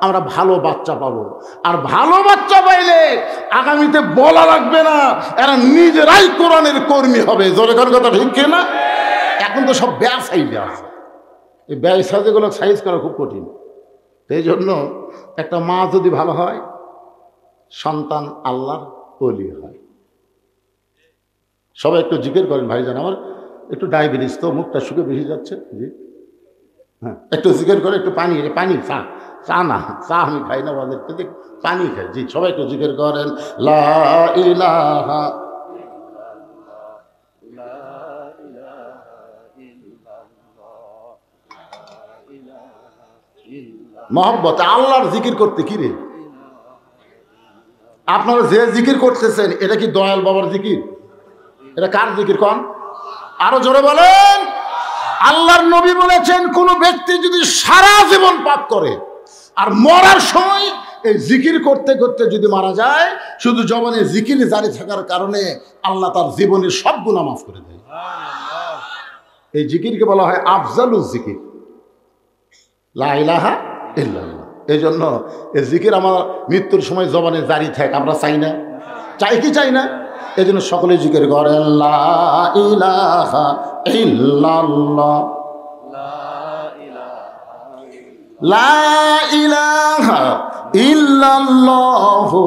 Speaker 1: আমরা ভালো বাচ্চা পাবো, আর ভালো বাচ্চা পাইলে আগামীতে বলা লাগবে না, এরা নিজেরাই কোরআনের কর্মী হবে। জোরে কোন কথা ঠিক কিনা? এখন তো সব ব্যবসায়ী আছে, এই ব্যবসা যেগুলো সাইজ করা খুব কঠিন। এই জন্য একটা মা যদি ভালো হয়, সন্তান আল্লাহর ওলি হয়। সবাই একটু জিজ্ঞেস করেন ভাইজান, আমার একটু ডায়াবেটিস তো, মুখটা শুকে বেশি যাচ্ছে। জি হ্যাঁ, একটু জিজ্ঞেস করে, একটু পানি, পানি, চা, চা না, চা আমি খাই না, বাজার থেকে পানি খাই। জি সবাই একটু জিজ্ঞেস করেন, লা ইলাহা মহব্বত। আল্লাহর জিকির করতে কি রে? আপনারা যে জিকির করতেছেন এটা কি দয়াল বাবার জিকির? এটা কার জিকির কন? আরো জোরে বলেন। আল্লাহর নবী বলেছেন, কোন ব্যক্তি যদি সারা জীবন পাপ করে আর মরার সময় এই জিকির করতে করতে যদি মারা যায়, শুধু জবানে জিকির জারি থাকার কারণে আল্লাহ তার জীবনের সব গুনাহ মাফ করে দেয়। এই জিকিরকে বলা হয় আফজালুজ জিকির, লা ইলাহা ইল্লাল্লাহ। এই জন্য এই জিকির আমার মৃত্যুর সময় জবানে জারি থাকে। আমরা চাই না? চাই কি চাই না? এই জন্য সকলে জিকির করেন, লা ইলাহা ইল্লাল্লাহ, লা ইলাহা ইল্লাল্লাহু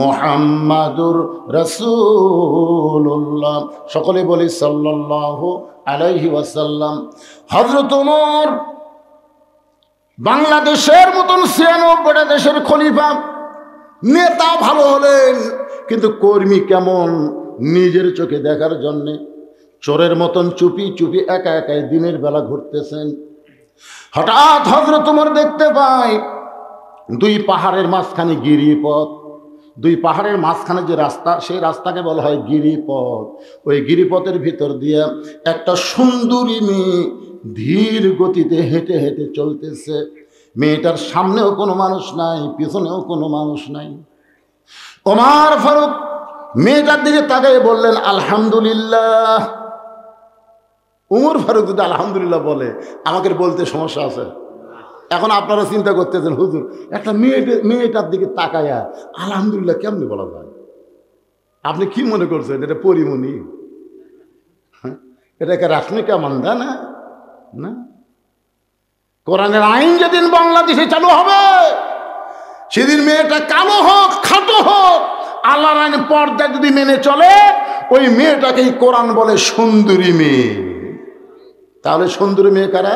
Speaker 1: মুহাম্মাদুর রাসূলুল্লাহ। সকলে বলি সাল্লাল্লাহু আলাইহি ওয়াসাল্লাম। হযরত ওমর বাংলাদেশের মতন ৯৬টা দেশের খলিফা, নেতা ভালো হলেন, কিন্তু কর্মী কেমন নিজের চোখে দেখার জন্যে চোরের মতন চুপি চুপি একা একাই দিনের বেলা ঘুরতেছেন। হঠাৎ হযরত ওমর দেখতে পায় দুই পাহাড়ের মাঝখানে গিরিপথ। দুই পাহাড়ের মাঝখানে যে রাস্তা, সেই রাস্তাকে বলা হয় গিরিপথ। ওই গিরিপথের ভিতর দিয়ে একটা সুন্দরী মেয়ে ধীর গতিতে হেঁটে হেঁটে চলতেছে। মেয়েটার সামনেও কোনো মানুষ নাই, পিছনেও কোনো মানুষ নাই। ওমর ফারুক মেয়েটার দিকে তাকিয়ে বললেন, আলহামদুলিল্লাহ। ওমর ফারুক যদি আলহামদুলিল্লাহ বলে, আমাকে বলতে সমস্যা আছে? এখন আপনারা চিন্তা করতেছেন, হুজুর একটা মেয়েটার দিকে তাকায়া আলহামদুলিল্লাহ কেমনি বলা যায়? আপনি কি মনে করছেন এটা পরিমণি? এটাকে রাশমিকা মান্দা না? না, কোরআনের আইন যেদিন বাংলাদেশে চালু হবে, সেদিন মেয়েটা কালো হোক খাটো হোক, আল্লাহর আইন পর্দা যদি মেনে চলে, ওই মেয়েটাকেই কোরআন বলে সুন্দরী মেয়ে। তাহলে সুন্দরী মেয়ে কারা?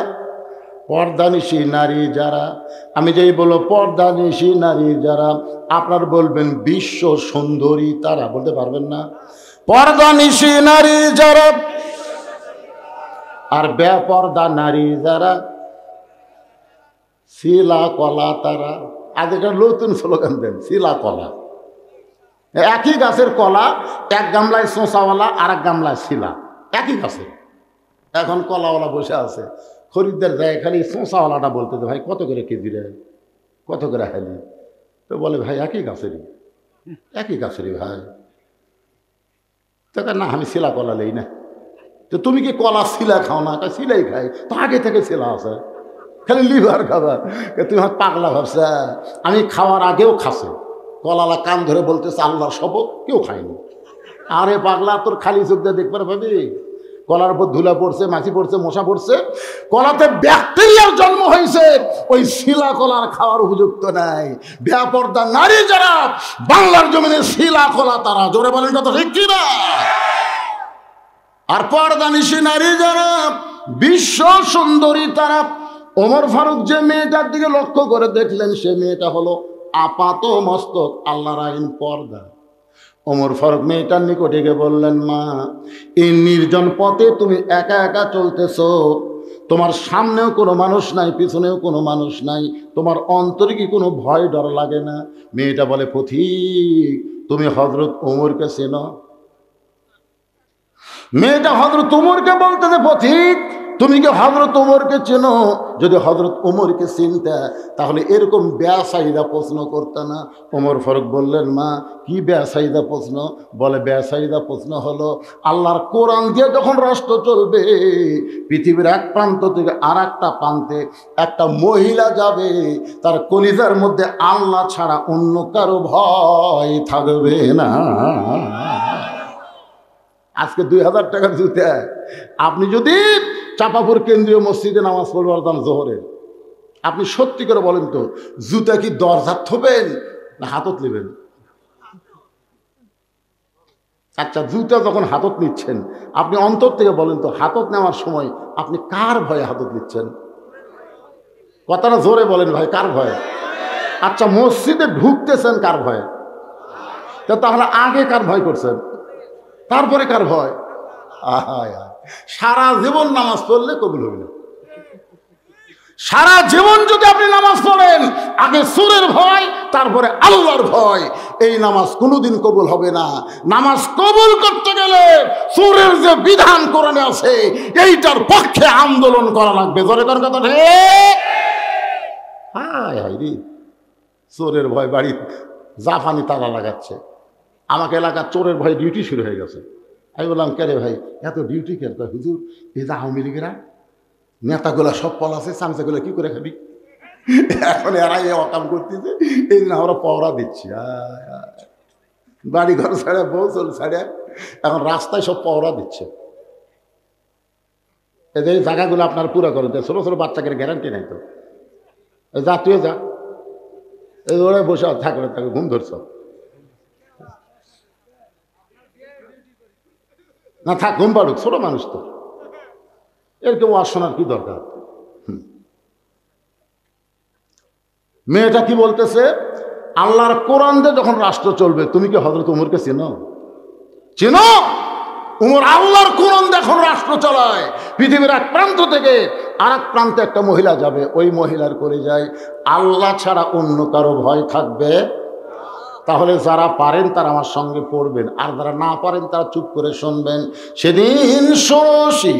Speaker 1: পর্দানিশী নারী যারা। আমি যেই বলো পর্দানিশী নারী যারা, আপনার বলবেন বিশ্ব সুন্দরী তারা, বলতে পারবেন না? পর্দানিশী নারী যারা আর বেপর্দা নারী যারা, শিলা কলা তারা। আজ একটা নতুন স্লোগান দেন, শিলা কলা। একই গাছের কলা, এক গামলায় শোঁচাওয়ালা আর এক গামলায় শিলা, একই গাছের। এখন কলাওয়ালা বসে আছে, খরিদ্দার যায়, খালি শোঁচাওয়ালাটা বলতে, ভাই কত করে কেজি রে, কত করে হালি? তো বলে, ভাই একই গাছেরই, একই গাছেরই ভাই। তো না, আমি শিলা কলা লই না। তো তুমি কি কলা শিলা খাও না? শিলাই খাই তো, আগে থেকে শিলা আছে, খালি লিভার খাবার। তুমি আমার পাগলা ভাবছা? আমি খাওয়ার আগেও খাসে। কলালা কান ধরে বলতেছে, আল্লাহর শপথ কেউ খায়নি। আরে পাগলা, তোর খালি চোখ দিয়ে দেখবার ভাবি, কলার উপর ধুলা পড়ছে, মাছি পড়ছে, মশা পড়ছে, কলাতে ব্যাকটেরিয়ার জন্ম হয়েছে, ওই শিলা কলার খাওয়ার উপযুক্ত নাই। বেপর্দা নারী যারা বাংলার জমিনে, শিলা কলা তারা। জোরে বলেন কথা ঠিক কিনা? আর পর্দানিশী নারী যারা বিশ্ব সুন্দরী তারা। ওমর ফারুক যে মেয়েটার দিকে লক্ষ্য করে দেখলেন, সে মেয়েটা হলো আপাত মস্তক, আল্লাহর আইন পর্দা। ওমর ফারুক মেয়েটার নিকটে গিয়ে বললেন, মা, এই নির্জন পথে তুমি একা একা চলতেছো, তোমার সামনেও কোনো মানুষ নাই, পিছনেও কোনো মানুষ নাই, তোমার অন্তরে কি কোনো ভয় ডর লাগে না? মেয়েটা বলে, পথিক, তুমি হযরত ওমরকে চেনো? মেয়েটা হযরত ওমরকে বলতেছে, পথিক, তুমি কি হযরত ওমরকে চেনো? যদি হযরত ওমরকে চিনতে তাহলে এরকম বেয়াসাইদা প্রশ্ন করতে না। ওমর ফারুক বললেন, মা, কি বেয়াসাইদা প্রশ্ন? বলে, বেয়াসাইদা প্রশ্ন হলো, আল্লাহর কোরআন দিয়ে যখন রাষ্ট্র চলবে, পৃথিবীর এক প্রান্ত থেকে আর একটা প্রান্তে একটা মহিলা যাবে, তার কলিজার মধ্যে আল্লাহ ছাড়া অন্য কারো ভয় থাকবে না। আজকে 2000 টাকার জুতা আপনি যদি চাপাপুর কেন্দ্রীয় মসজিদে নামাজ পড়বার জোহরে, আপনি সত্যি করে বলেন তো, জুতা কি দরজা থবেন না হাতত নেবেন? আচ্ছা, জুতা যখন হাতত নিচ্ছেন, আপনি অন্তর থেকে বলেন তো, হাতত নেওয়ার সময় আপনি কার ভয়ে হাতত নিচ্ছেন? কথাটা জোরে বলেন ভাই, কার ভয়ে? আচ্ছা, মসজিদে ঢুকতেছেন কার ভয়ে? তাহলে আগে কার ভয় করছেন, তারপরে কার ভয়? সারা জীবন নামাজ পড়লে কবুল হবে না। সারা জীবন যদি আপনি নামাজ পড়েন, আগে সুরের ভয়, তারপরে আল্লাহর ভয়, এই নামাজ কোনোদিন কবুল হবে না। নামাজ কবুল করতে গেলে সুরের যে বিধান কোরআনে আছে, এইটার পক্ষে আন্দোলন করা লাগবে। জোরে কর কথা রে। হায় হায় রে, চোরের ভয় বাড়ি জাপানি তালা লাগাচ্ছে। আমাকে এলাকার চোরের ভয় ডিউটি শুরু হয়ে গেছে। আমি বললাম, কে রে ভাই, এত ডিউটি কেন? হুজুর, এই যে আওয়ামী লীগেরা নেতাগুলা সব পলাছে, চামচাগুলা কি করে খাবি? এখন এরা এ অকাম করতেছে, এই জন্য আমরা পহরা দিচ্ছি। বাড়ি ঘর ছাড়া, বউ চল ছাড়া, এখন রাস্তায় সব পহরা দিচ্ছে। এই জায়গাগুলো আপনার পুরো করে দেয়। ছোটো ছোটো বাচ্চাকে গ্যারান্টি নাই তো। যা, তুই যা, এই ওরা বসে থাকবে, তাকে ঘুম ধরছ না, থাক, ঘুম পাড়ুক, ছোট মানুষ তো, এর কেউ আর শোনার কি দরকার? মেয়েটা কি বলতেছে, আল্লাহর কোরআন দিয়ে যখন রাষ্ট্র চলবে, তুমি কি হযরত ওমরকে চেনো? চেনো? ওমর আল্লাহর কোরআন যখন রাষ্ট্র চালায়, পৃথিবীর এক প্রান্ত থেকে আর এক প্রান্তে একটা মহিলা যাবে, ওই মহিলার করে যায় আল্লাহ ছাড়া অন্য কারো ভয় থাকবে। তাহলে যারা পারেন তারা আমার সঙ্গে পড়বেন, আর যারা না পারেন তারা চুপ করে শুনবেন। সেদিন ষোড়শী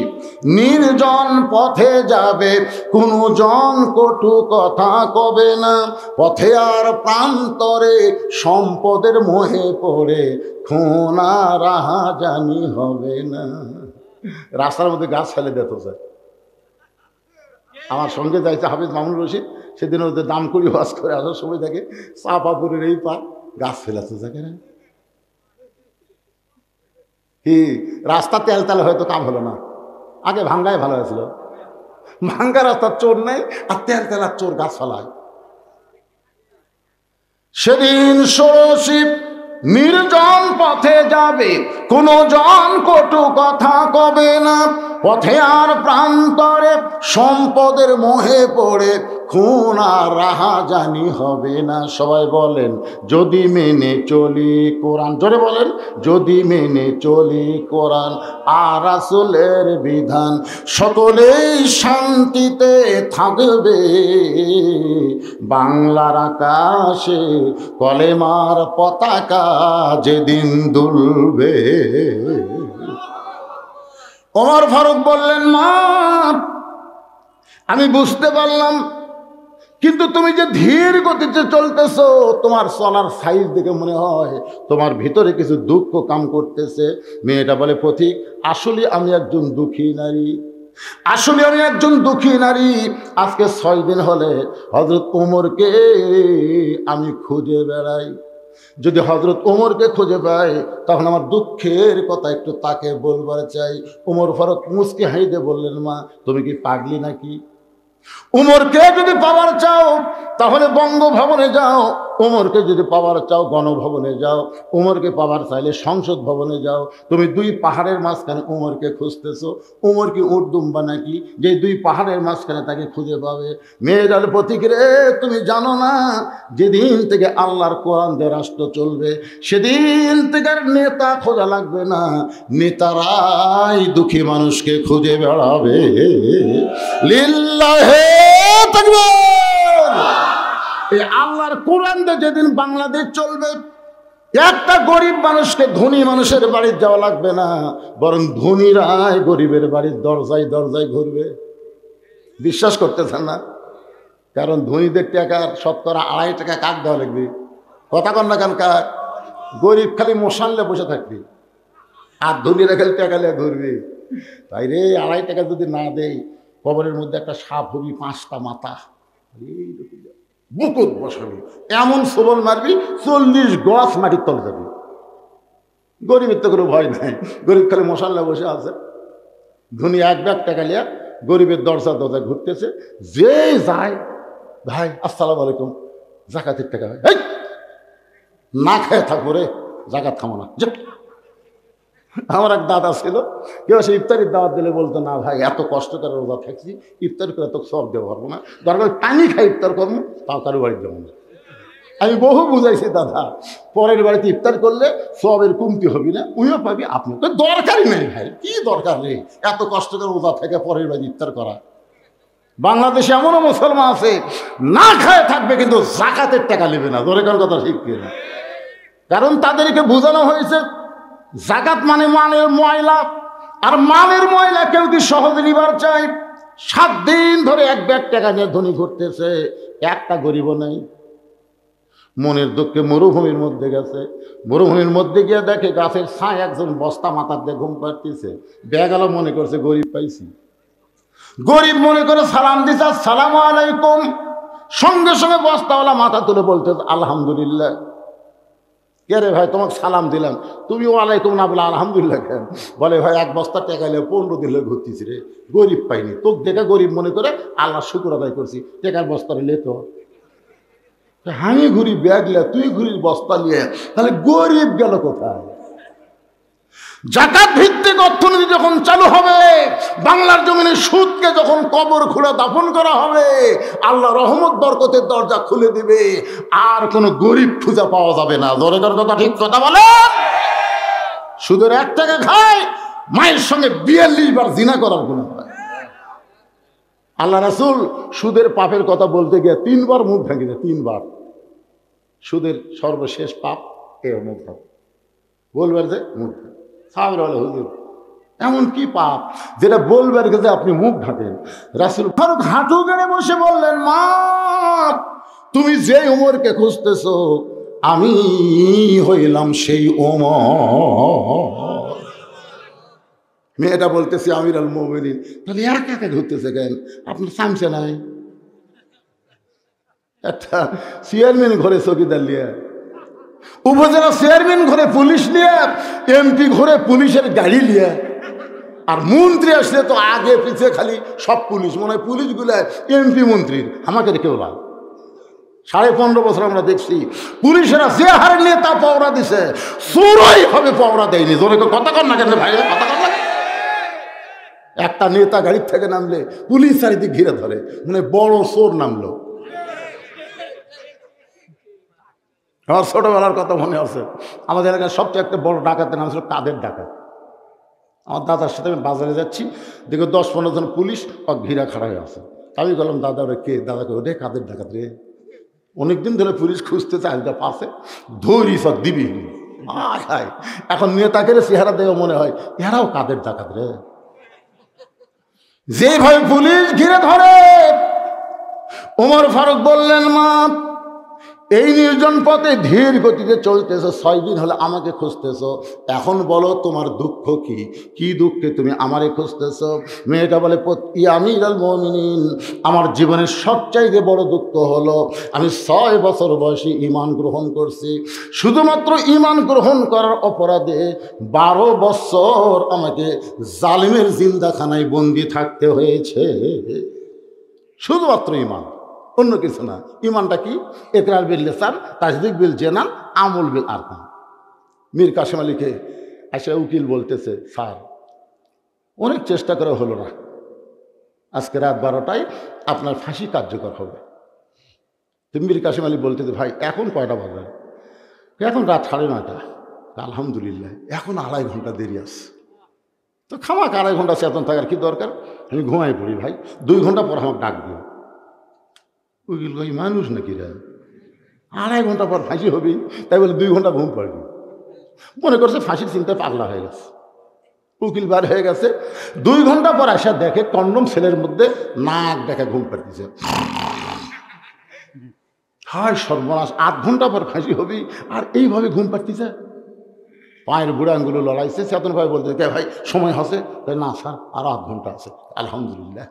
Speaker 1: নির্জন পথে যাবে, কোনো জন কটু কথা কবে না, পথে আর প্রান্তরে সম্পদের মোহে পড়ে খুন আর রাহাজানি হবে না। রাস্তার মধ্যে গাছ ফেলে দিত স্যার। আমার সঙ্গে যাইছে হাফিজ মামুনুর রশিদ, সেদিন ওদের দাম করি ওয়াজ করে আসার সময় দেখে চাপাপুরের এই পা গাছ ফেলাতে থাকে না কি? রাস্তা তেল তেল হয়তো কাম হলো না, আগে ভাঙ্গায় ভালো হয়েছিল। ভাঙ্গা রাস্তার চোর নেই, আর তেল তেলার চোর গাছ ফেলায়। সেদিন ষোড়শী নির্জন পথে যাবে, কোনো জন কটু কথা কবে না, পথে আর প্রান্তরে সম্পদের মোহে পড়ে খুন আর রাহাজানি হবে না। সবাই বলেন, যদি মেনে চলি কোরআন। জোরে বলেন, যদি মেনে চলি কোরআন আর রাসূলের বিধান, সকলেই শান্তিতে থাকবে, বাংলার আকাশে কলেমার পতাকা যেদিন দুলবে। ওমর ফারুক বললেন, মা, আমি বুঝতে পারলাম, কিন্তু তুমি যে ধীর গতিতে চলতেছো, তোমার চলার সাইজ দেখে মনে হয় তোমার ভিতরে কিছু দুঃখ কাম করতেছে। মেয়েটা বলে, পথিক, আসলে আমি একজন দুঃখী নারী, আসলে আমি একজন দুঃখী নারী। আজকে 6 দিন হলে হযরত ওমরকে আমি খুঁজে বেড়াই। যদি হযরত ওমরকে খুঁজে পাই, তখন আমার দুঃখের কথা একটু তাকে বলবার চাই। ওমর ফারুক মুচকি হাসে বললেন, মা, তুমি কি পাগলি নাকি? উমরকে যদি পাওয়ার চাও তাহলে বঙ্গভবনে যাও, ওমরকে যদি পাওয়ার চাও গণভবনে যাও, ওমরকে পাওয়ার চাইলে সংসদ ভবনে যাও। তুমি দুই পাহাড়ের মাঝখানে ওমরকে খুঁজতেছো, ওমর কি উর্দুম্বা নাকি যে দুই পাহাড়ের মাঝখানে তাকে খুঁজে পাবে? মেয়েরার প্রতীক রে, তুমি জানো না যেদিন থেকে আল্লাহর কোরআন দিয়ে রাষ্ট্র চলবে সেদিন থেকে আর নেতা খোঁজা লাগবে না, নেতারাই দুঃখী মানুষকে খুঁজে বেড়াবে। লিল্লাহে তাকবীর। এই আল্লাহর কোরআন দিয়ে যেদিন বাংলাদেশ চলবে, একটা গরিব মানুষকে ধনী মানুষের বাড়ি যাওয়া লাগবে না, বরং ধনীরাই গরিবের বাড়ির দরজায় দরজায় ঘুরবে। বিশ্বাস করতেছেন না? কারণ ধনীদের টাকার শতকরা 2.5 টাকা কাক দেওয়া লাগবে। কথা কন না কেন? কাক। গরিব খালি মশানলে বসে থাকবি, আর ধনীরা খালি টাকা নিয়ে ঘুরবি। তাই রে 2.5 টাকা যদি না দেয়, কবরের মধ্যে একটা সাপ হবি, 5টা মাথা, বুকুত বসাবি, এমন সবল মারবি 40 গজ মাটির তল যাবি। গরিবের তো কোনো ভয় নাই, গরিব খালি মশাল্লা বসে আছে। ধনী 1 ব্যাগ টাকা লিয়া গরিবের দরজা দরজা ঘুরতেছে, যে যায় ভাই আসসালামু আলাইকুম, জাকাতের টাকা ভাই, এই না খেয়ে থাকবো রে, জাকাত খামো না। আমার এক দাদা ছিল, কেউ সে ইফতারির দাওয়াত দিলে বলতো না ভাই এত কষ্ট করে রোজা থাকছি, ইফতার করে তো সব দেওয়া পারবো না, দরকার পানি খাই ইফতার করবো, তাও কারো বাড়ির যাবো না। আমি বহু বুঝাইছি দাদা, পরের বাড়িতে ইফতার করলে সবের কমতি হবি না, উইও পাবি, আপনার তো দরকারই নেই ভাই, কি দরকার নেই এত কষ্ট করে রোজা থেকে পরের বাড়ি ইফতার করা। বাংলাদেশে এমনও মুসলমান আছে না খায় থাকবে কিন্তু জাকাতের টাকা নেবে না। দরকার কথা ঠিক কিনা? কারণ তাদেরকে বোঝানো হয়েছে জাকাত মানে মালের ময়লা, আর মালের ময়লা কেউ কি সহজে নিবার চায়? 7 দিন ধরে 1 ব্যাগ টাকা নিয়ে ধনী ঘুরতেছে, একটা গরিবও নেই। মনের দুঃখে মরুভূমির মধ্যে গেছে, মরুভূমির মধ্যে গিয়ে দেখে গাছের ছায় একজন বস্তা মাথার দিয়ে ঘুম পাড়তেছে। বেগাল মনে করছে গরিব পাইছি, গরিব মনে করে সালাম দিছে, আসসালামু আলাইকুম। সঙ্গে সঙ্গে বস্তাওয়ালা মাথা তুলে বলতে আলহামদুলিল্লাহ। কে রে ভাই তোমাকে সালাম দিলাম, তুমি ওয়ালাইকুম না বলে আলহামদুলিল্লাহ কেন? বলে ভাই 1 বস্তা টাকা নিয়ে 15 দিন ঘুরতেছি রে, গরিব পাইনি, তোকে দেখে গরিব মনে করে আল্লাহ শুকুর আদায় করছি, টাকার বস্তা নিলে তো আমি ঘুরি ব্যাগ লিয়ে, তুই ঘুরিস বস্তা নিয়ে, তাহলে গরিব গেল কোথায়? জাকাত ভিত্তিক অর্থনীতি যখন চালু হবে, বাংলার জমিনে সুদকে যখন কবর খুঁড়ে দাফন করা হবে, আল্লাহ রহমত বরকতের দরজা খুলে দিবে, আর কোনো গরিব খুঁজে পাওয়া যাবে না। দরকার কথা ঠিক কথা বলে। সুদের 1 টাকা খায়, মায়ের সঙ্গে 42 বার জিনা করার গুনাহ হয়। আল্লাহ রাসূল সুদের পাপের কথা বলতে গিয়ে 3 বার মুখ ভেঙে দেয়, 3 বার। সুদের সর্বশেষ পাপ এ মুখ ভাঙে, বলবার যে মুখ সাহাবীরা বলে হুজুর এমন কি পাপ যেটা বলবার যে আপনি মুখ ঢাকেন? রাসূল ফারুক হাঁটু গেড়ে বসে বললেন, মা তুমি যে ওমরকে খুঁজতেছো আমি হইলাম সেই ওমর। মেয়েটা বলতেছে আমিরুল মুমিনিন, তাহলে একা একা ঘুরতেছে কেন? আপনার সামছে নাই? একটা চেয়ারম্যান ঘরে চৌকিদার লিয়া, উপজেলা চেয়ারম্যান ঘরে পুলিশ নিয়ে, এমপি ঘরে পুলিশের গাড়ি নিয়ে, আর মন্ত্রী আসলে তো আগে পিছিয়ে খালি সব পুলিশ, মনে হয় পুলিশগুলো এমপি মন্ত্রীর, আমাকে কেউ লাগ। 15.5 বছর আমরা দেখছি পুলিশেরা যে হারে নিয়ে তা পাওরা দিছে, চোরই হবে পাওরা দেয়নি। জোরে কথা কর না কেন ভাই, কথা কর না। একটা নেতা গাড়ির থেকে নামলে পুলিশ চারিদিক ঘিরে ধরে, মানে বড় চোর নামলো। আমার ছোটবেলার কথা মনে আছে, আমাদের এলাকায় সবচেয়ে একটা বড় ডাকাতের নাম ছিল কাদের ডাকাত। আমার দাদার সাথে আমি বাজারে যাচ্ছি, দেখো 10-15 জন পুলিশ ঘিরা খাড়া হয়ে আছে। আমি বললাম দাদা ওরে কে? দাদাকে ওরে কাদের ডাকাত রে, অনেকদিন ধরে পুলিশ খুঁজতেছে, আজটা পাশে ধরি সব দিবি। এখন নেতাকে চেহারা দেখে মনে হয় এরাও কাদের ডাকাত রে। যেভাবে পুলিশ ঘিরে ধরে, ওমর ফারুক বললেন, মা এই নির্জন পথে ধীর গতিতে চলতেছো, 6 দিন হলে আমাকে খুঁজতেছো, এখন বলো তোমার দুঃখ কি? কি দুঃখে তুমি আমারে খুঁজতেছো? মেয়েটা বলে, আমিরুল মুমিনিন, আমার জীবনের সবচাইতে বড় দুঃখ হলো আমি 6 বছর বয়সে ঈমান গ্রহণ করছি, শুধুমাত্র ঈমান গ্রহণ করার অপরাধে 12 বছর আমাকে জালিমের জিন্দাখানায় বন্দি থাকতে হয়েছে, শুধুমাত্র ঈমান। অন্য কিছু না। ইমানটা কি? ইকরার বিল লিসান, তাসদিক বিল জানান, আমল বিল আরকান। মীর কাসেম আলীকে আসলে উকিল বলতেছে, স্যার অনেক চেষ্টা করে হলো না, আজকে রাত 12টায় আপনার ফাঁসি কার্যকর হবে। তো মীর কাসেম আলী বলতেছে, ভাই এখন কয়টা বাজে? এখন রাত 9:30। আলহামদুলিল্লাহ, এখন 2.5 ঘন্টা দেরি আছে। তো খামাক 2.5 ঘন্টা চেতন থাকার কি দরকার, আমি ঘুমাই পড়ি ভাই, 2 ঘন্টা পর আমাকে ডাক দিও। উকিল ভাই মানুষ নাকি রে, 2.5 ঘন্টা পর ফাঁসি হবি, তাই বলে 2 ঘন্টা ঘুম পাড়বি? মনে করছে ফাঁসির চিন্তায় পাগলা হয়ে গেছে। উকিল বার হয়ে গেছে, 2 ঘন্টা পর আসা দেখে কন্ডম সেলের মধ্যে নাক দেখে ঘুম পাড়তেছে। হায় সর্বনাশ, 8 ঘন্টা পর ফাঁসি হবি আর এইভাবে ঘুম পাড়তেছে। পায়ের বুড়া আঙ্গুলো লড়াইছে। চেতন ভাই বলতে, কে ভাই সময় আছে? না স্যার, আরো 8 ঘন্টা আছে। আলহামদুলিল্লাহ,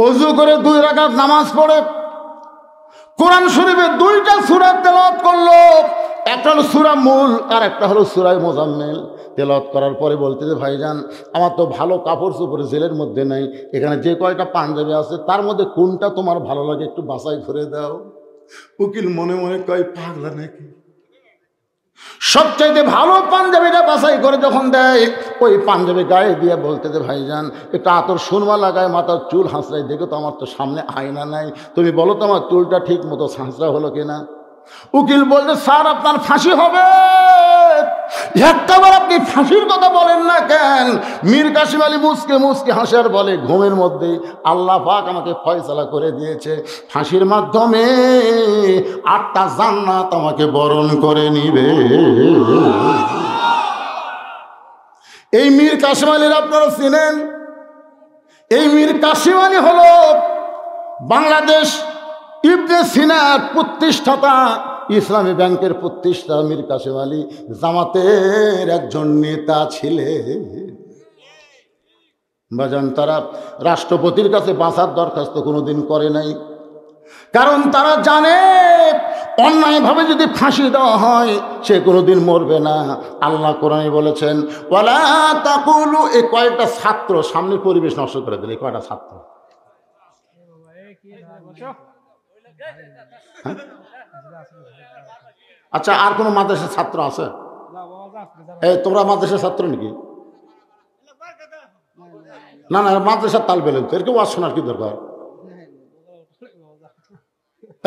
Speaker 1: ওযু করে 2 রাকাত নামাজ পড়ে কোরআন শরীফের 2টা সূরা তেলাওয়াত করলো। একটা হলো সূরা মূল আর একটা হলো সূরা মুজাম্মিল। তেলাওয়াত করার পরে বলতেছে, ভাইজান আমার তো ভালো কাপড় চোপড় জেলের মধ্যে নাই, এখানে যে কয়টা পাঞ্জাবি আছে তার মধ্যে কোনটা তোমার ভালো লাগে একটু বাছাই করে দাও। উকিল মনে মনে কয়, পাগলা নাকি? সবচাইতে ভালো পাঞ্জাবিটা বাছাই করে যখন দেয়, ওই পাঞ্জাবি গায়ে দিয়ে বলতেছে, ভাইজান একটু আতর সুরমা লাগায় মাথার চুল হাঁচড়াই, দেখো তো আমার তো সামনে আয়না নাই, তুমি বলো তো আমার চুলটা ঠিক মতো হাঁচড়া হলো কিনা। উকিল বলতে, স্যার আপনার ফাঁসি হবে। একটাবার আপনি ফাঁসির কথা বলেন না কেন? মীর কাসেম আলী মুসকে মুসকে হাসার বলে, ঘুমের মধ্যে আল্লাহ পাক আমাকে ফয়সালা করে দিয়েছে, ফাঁসির মাধ্যমে 8টা জান্নাত আমাকে বরণ করে নিবে। এই মীর কাসেম আলীর আপনারা চিনেন? এই মীর কাসেম আলী হলো বাংলাদেশ ইবনে সিনার প্রতিষ্ঠাতা, ইসলামী ব্যাংকের প্রতিষ্ঠাতা মীর কাসেম আলী জামাতের একজন নেতা ছিলেন। বাজান, তারা রাষ্ট্রপতির কাছে বাঁচার দরখাস্ত কোনোদিন করে নাই, কারণ তারা জানে অন্যায়ভাবে যদি ফাঁসি দেওয়া হয় সে কোনোদিন মরবে না। আল্লাহ কোরআনে বলেছেন, ওয়ালা তাকুলু। এই কয়েকটা ছাত্র সামনের পরিবেশ নষ্ট করে দিল। এই কয়টা ছাত্র, আচ্ছা আর কোন মাদ্রাসার ছাত্র আছে? এই তোমরা মাদ্রাসার ছাত্র নাকি? না না, মাদ্রাসার তাল বেলেন তো, এরকম ওয়াজ শোনার কি দরকার?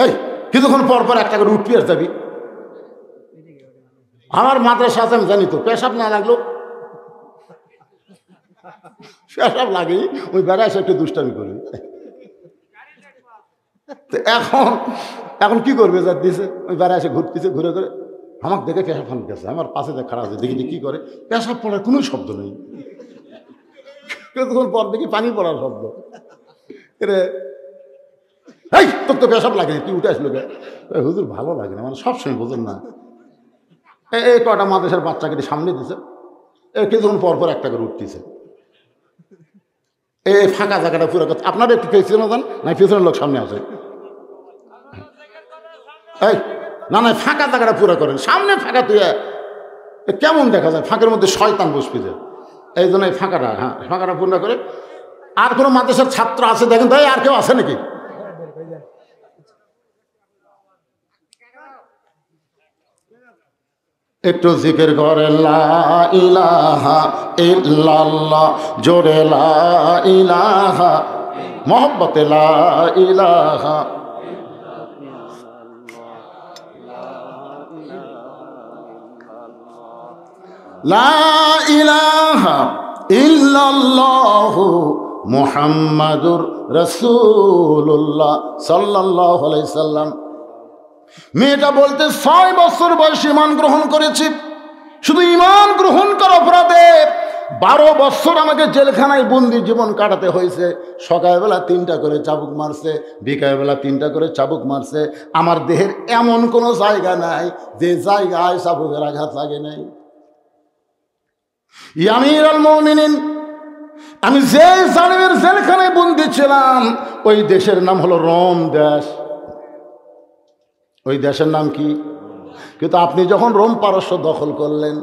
Speaker 1: এই কিছুক্ষণ পর পর একটা করে উঠবি আর যাবি। আমার মাদ্রাসা আছে আমি জানি তো, পেশাব না লাগলো, পেশাব লাগেই ওই বেড়ায় একটু দুষ্টামি করবি। এখন এখন কি করবে? যার দিয়েছে ওই বেড়ায় এসে ঘুরতেছে, ঘুরে ঘুরে আমাকে দেখে পেশাব ফান গেছে, আমার পাশে যে খারাপ আছে দেখি কি করে, পেশাব পড়ার কোনো শব্দ নেই। কিছুক্ষণ পর দেখি পানি পড়ার শব্দ। রে এই তোর তো পেশাব লাগে না, তুই উঠে আসলো কে? হুজুর ভালো লাগে না, মানে সবসময় বোঝেন না। এই কটা মাদ্রাসার বাচ্চাকে সামনে দিছে, কিছুক্ষণ পর পর একটা করে উঠতেছে। এই ফাঁকা জায়গাটা পুরো কথা আপনারা একটু পেছনে যান, না পেছনের লোক সামনে আসে। এই না না, ফাঁকা জায়গাটা পুরো করেন, সামনে ফাঁকা তুই কেমন দেখা যায়, ফাঁকের মধ্যে শয়তান বসবে যায়, এই জন্য এই ফাঁকাটা, হ্যাঁ ফাঁকাটা পূর্ণ করে। আর কোনো মাদ্রাসার ছাত্র আছে দেখেন তো, আর কেউ আছে নাকি? একটু জিকির করে লা ইলাহা ইল্লাল্লাহ, জোরে লা ইলাহা, মোহব্বতে লা ইলাহা। লা ইলাহা ইল্লাল্লাহু মুহাম্মাদুর রাসূলুল্লাহ সাল্লাল্লাহু আলাইহি সাল্লাম। মেয়েটা বলতে 6 বছর বয়সে ঈমান গ্রহণ করেছি, শুধু ঈমান গ্রহণ করার অপরাধে 12 বছর আমাকে জেলখানায় বন্দি জীবন কাটাতে হয়েছে। সকালবেলা 3টা করে চাবুক মারছে, বিকালবেলা 3টা করে চাবুক মারছে। আমার দেহের এমন কোনো জায়গা নাই যে জায়গায় চাবুকের আঘাত লাগে নাই। আমিরুল মুমিনিন, আমি যে জালিমের জেলখানায় বন্দি ছিলাম ওই দেশের নাম হলো রোম দেশ। ওই দেশের নাম কি? কিন্তু আপনি যখন রোম পারস্য দখল করলেন,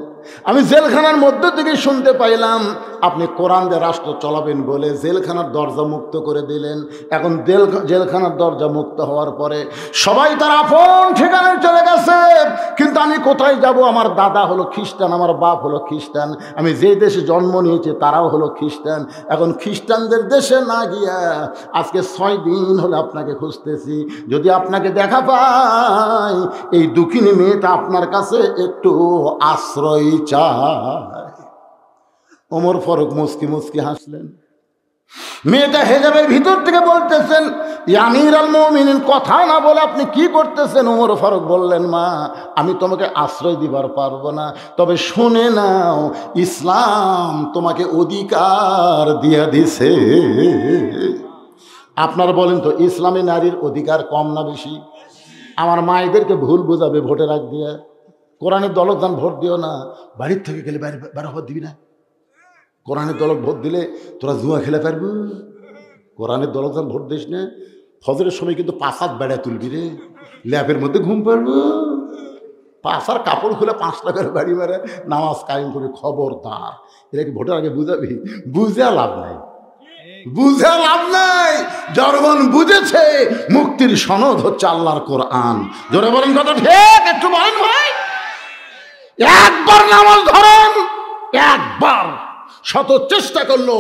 Speaker 1: আমি জেলখানার মধ্য থেকে শুনতে পাইলাম আপনি কোরআন দিয়ে রাষ্ট্র চলাবেন বলে জেলখানার দরজা মুক্ত করে দিলেন। এখন জেলখানার দরজা মুক্ত হওয়ার পরে সবাই তার আপন ঠিকানায় চলে গেছে, কিন্তু আমি কোথায় যাব? আমার দাদা হলো খ্রিস্টান, আমার বাপ হলো খ্রিস্টান, আমি যে দেশে জন্ম নিয়েছি তারাও হলো খ্রিস্টান। এখন খ্রিস্টানদের দেশে না গিয়া আজকে 6 দিন হলে আপনাকে খুঁজতেছি। যদি আপনাকে দেখা পাই, এই দুঃখিনী মেয়েটা আপনার কাছে একটু আশ্রয় চায়। ওমর ফারুক মুস্কি মুস্কি হাসলেন। মেয়েটা হেজাবের ভিতর থেকে বলতেছেন, আমিরুল মুমিনিন, কথা না বলে আপনি কি করতেছেন? ওমর ফারুক বললেন, মা আমি তোমাকে আশ্রয় দিবার পারবো না, তবে শুনে নাও, ইসলাম তোমাকে অধিকার দিয়া দিছে। আপনারা বলেন তো, ইসলামে নারীর অধিকার কম না বেশি? আমার মায়েদেরকে ভুল বোঝাবে ভোটের আগ দিয়ে। কোরআনের দলত দান ভোট দিও না, বাড়ির থেকে গেলে বাইরে ভোট দিবি না। কোরআনের দলত ভোট দিলে তোরা জুয়া খেলে পারবি। কোরআনের দলত দান ভোট দিস না, ফজরের সময় কিন্তু 5 হাত বেড়া তুলবি রে, ল্যাপের মধ্যে ঘুম পারবো। 5 হাত কাপড় খুলে 5 টাকার বাড়ি মারে নামাজ কায়েম করে। খবরদার, এটা কি ভোটের আগে বুঝাবি? বুঝে লাভ নাই, বুঝে লাভ নাই। জনগণ বুঝেছে মুক্তির সনদ হচ্ছে আল্লাহর কোরআন। জোরে বলেন কথা ঠিক? একটু বলেন ভাই। একবার নামাজ ধরেন, একবার শত চেষ্টা করলো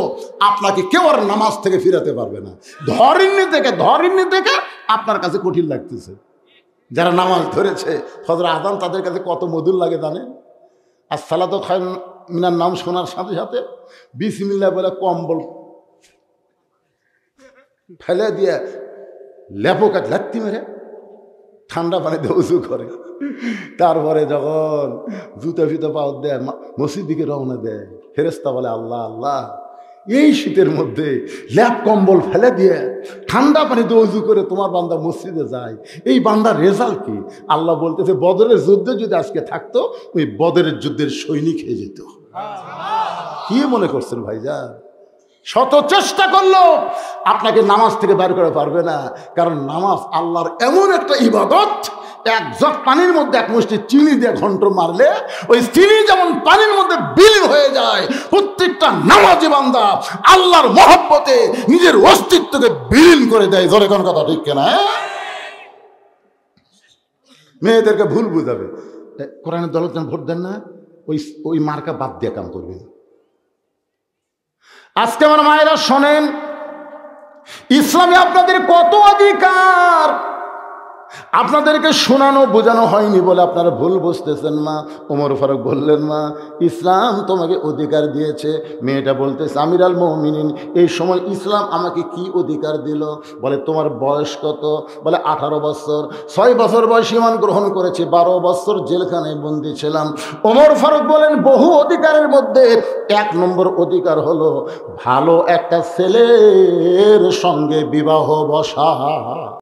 Speaker 1: আপনাকে কেউ আর নামাজ থেকে ফিরাতে পারবে না। ধরেননি থেকে আপনার কাছে কঠিন লাগতেছে। যারা নামাজ ধরেছে, ফজর আযান তাদের কাছে কত মধুর লাগে জানেন? আর সালাতু খায়রুম মিনান নাম শোনার সাথে সাথে বিসমিল্লাহ বলে কম্বল ফেলে দিয়ে লেপো কাট লাত্তি মেরে ঠান্ডা পানিতে উজু করে। তারপরে যখন জুতো ফিতো পাও দেয়, মসজিদ দিকে রওনা দেয়, ফেরেশতা বলে, আল্লাহ আল্লাহ, এই শীতের মধ্যে ল্যাপ কম্বল ফেলে দিয়ে ঠান্ডা পানিতে উজু করে তোমার বান্দা মসজিদে যায়, এই বান্দার রেজাল্ট কি? আল্লাহ বলতেছে, বদরের যুদ্ধে যদি আজকে থাকতো, ওই বদরের যুদ্ধের সৈনিক হয়ে যেত। কি মনে করছেন ভাইজান? শত চেষ্টা করলো আপনাকে নামাজ থেকে বের করে পারবে না, কারণ নামাজ আল্লাহর এমন একটা ইবাদত, এক জগ পানির মধ্যে এক মুষ্টি চিনি দিয়ে ঘন্ট মারলে ওই চিনি যেমন পানির মধ্যে বিলীন হয়ে যায়, প্রত্যেকটা নামাজি বান্দা আল্লাহর মহব্বতে নিজের অস্তিত্বকে বিলীন করে দেয়। জোরে কোন কথা ঠিক কিনা? মেয়েদেরকে ভুল বুঝাবে, কোরআনের দলত ভোট দেন না, ওই মার্কা বাদ দিয়ে কাম করবে। আজকে আমার মায়েরা শোনেন, ইসলামে আপনাদের কত অধিকার আপনাদেরকে শোনানো বোঝানো হয়নি বলে আপনারা ভুল বুঝতেছেন। মা ওমর ফারুক বললেন, মা ইসলাম তোমাকে অধিকার দিয়েছে। মেয়েটা বলতেছে, আমিরুল মুমিনিন, এই সময় ইসলাম আমাকে কি অধিকার দিল? বলে, তোমার বয়স কত? বলে 18 বছর। 6 বছর বয়স ঈমান গ্রহণ করেছি, 12 বছর জেলখানায় বন্দী ছিলাম। ওমর ফারুক বলেন, বহু অধিকারের মধ্যে 1 নম্বর অধিকার হলো ভালো একটা ছেলের সঙ্গে বিবাহ বসা।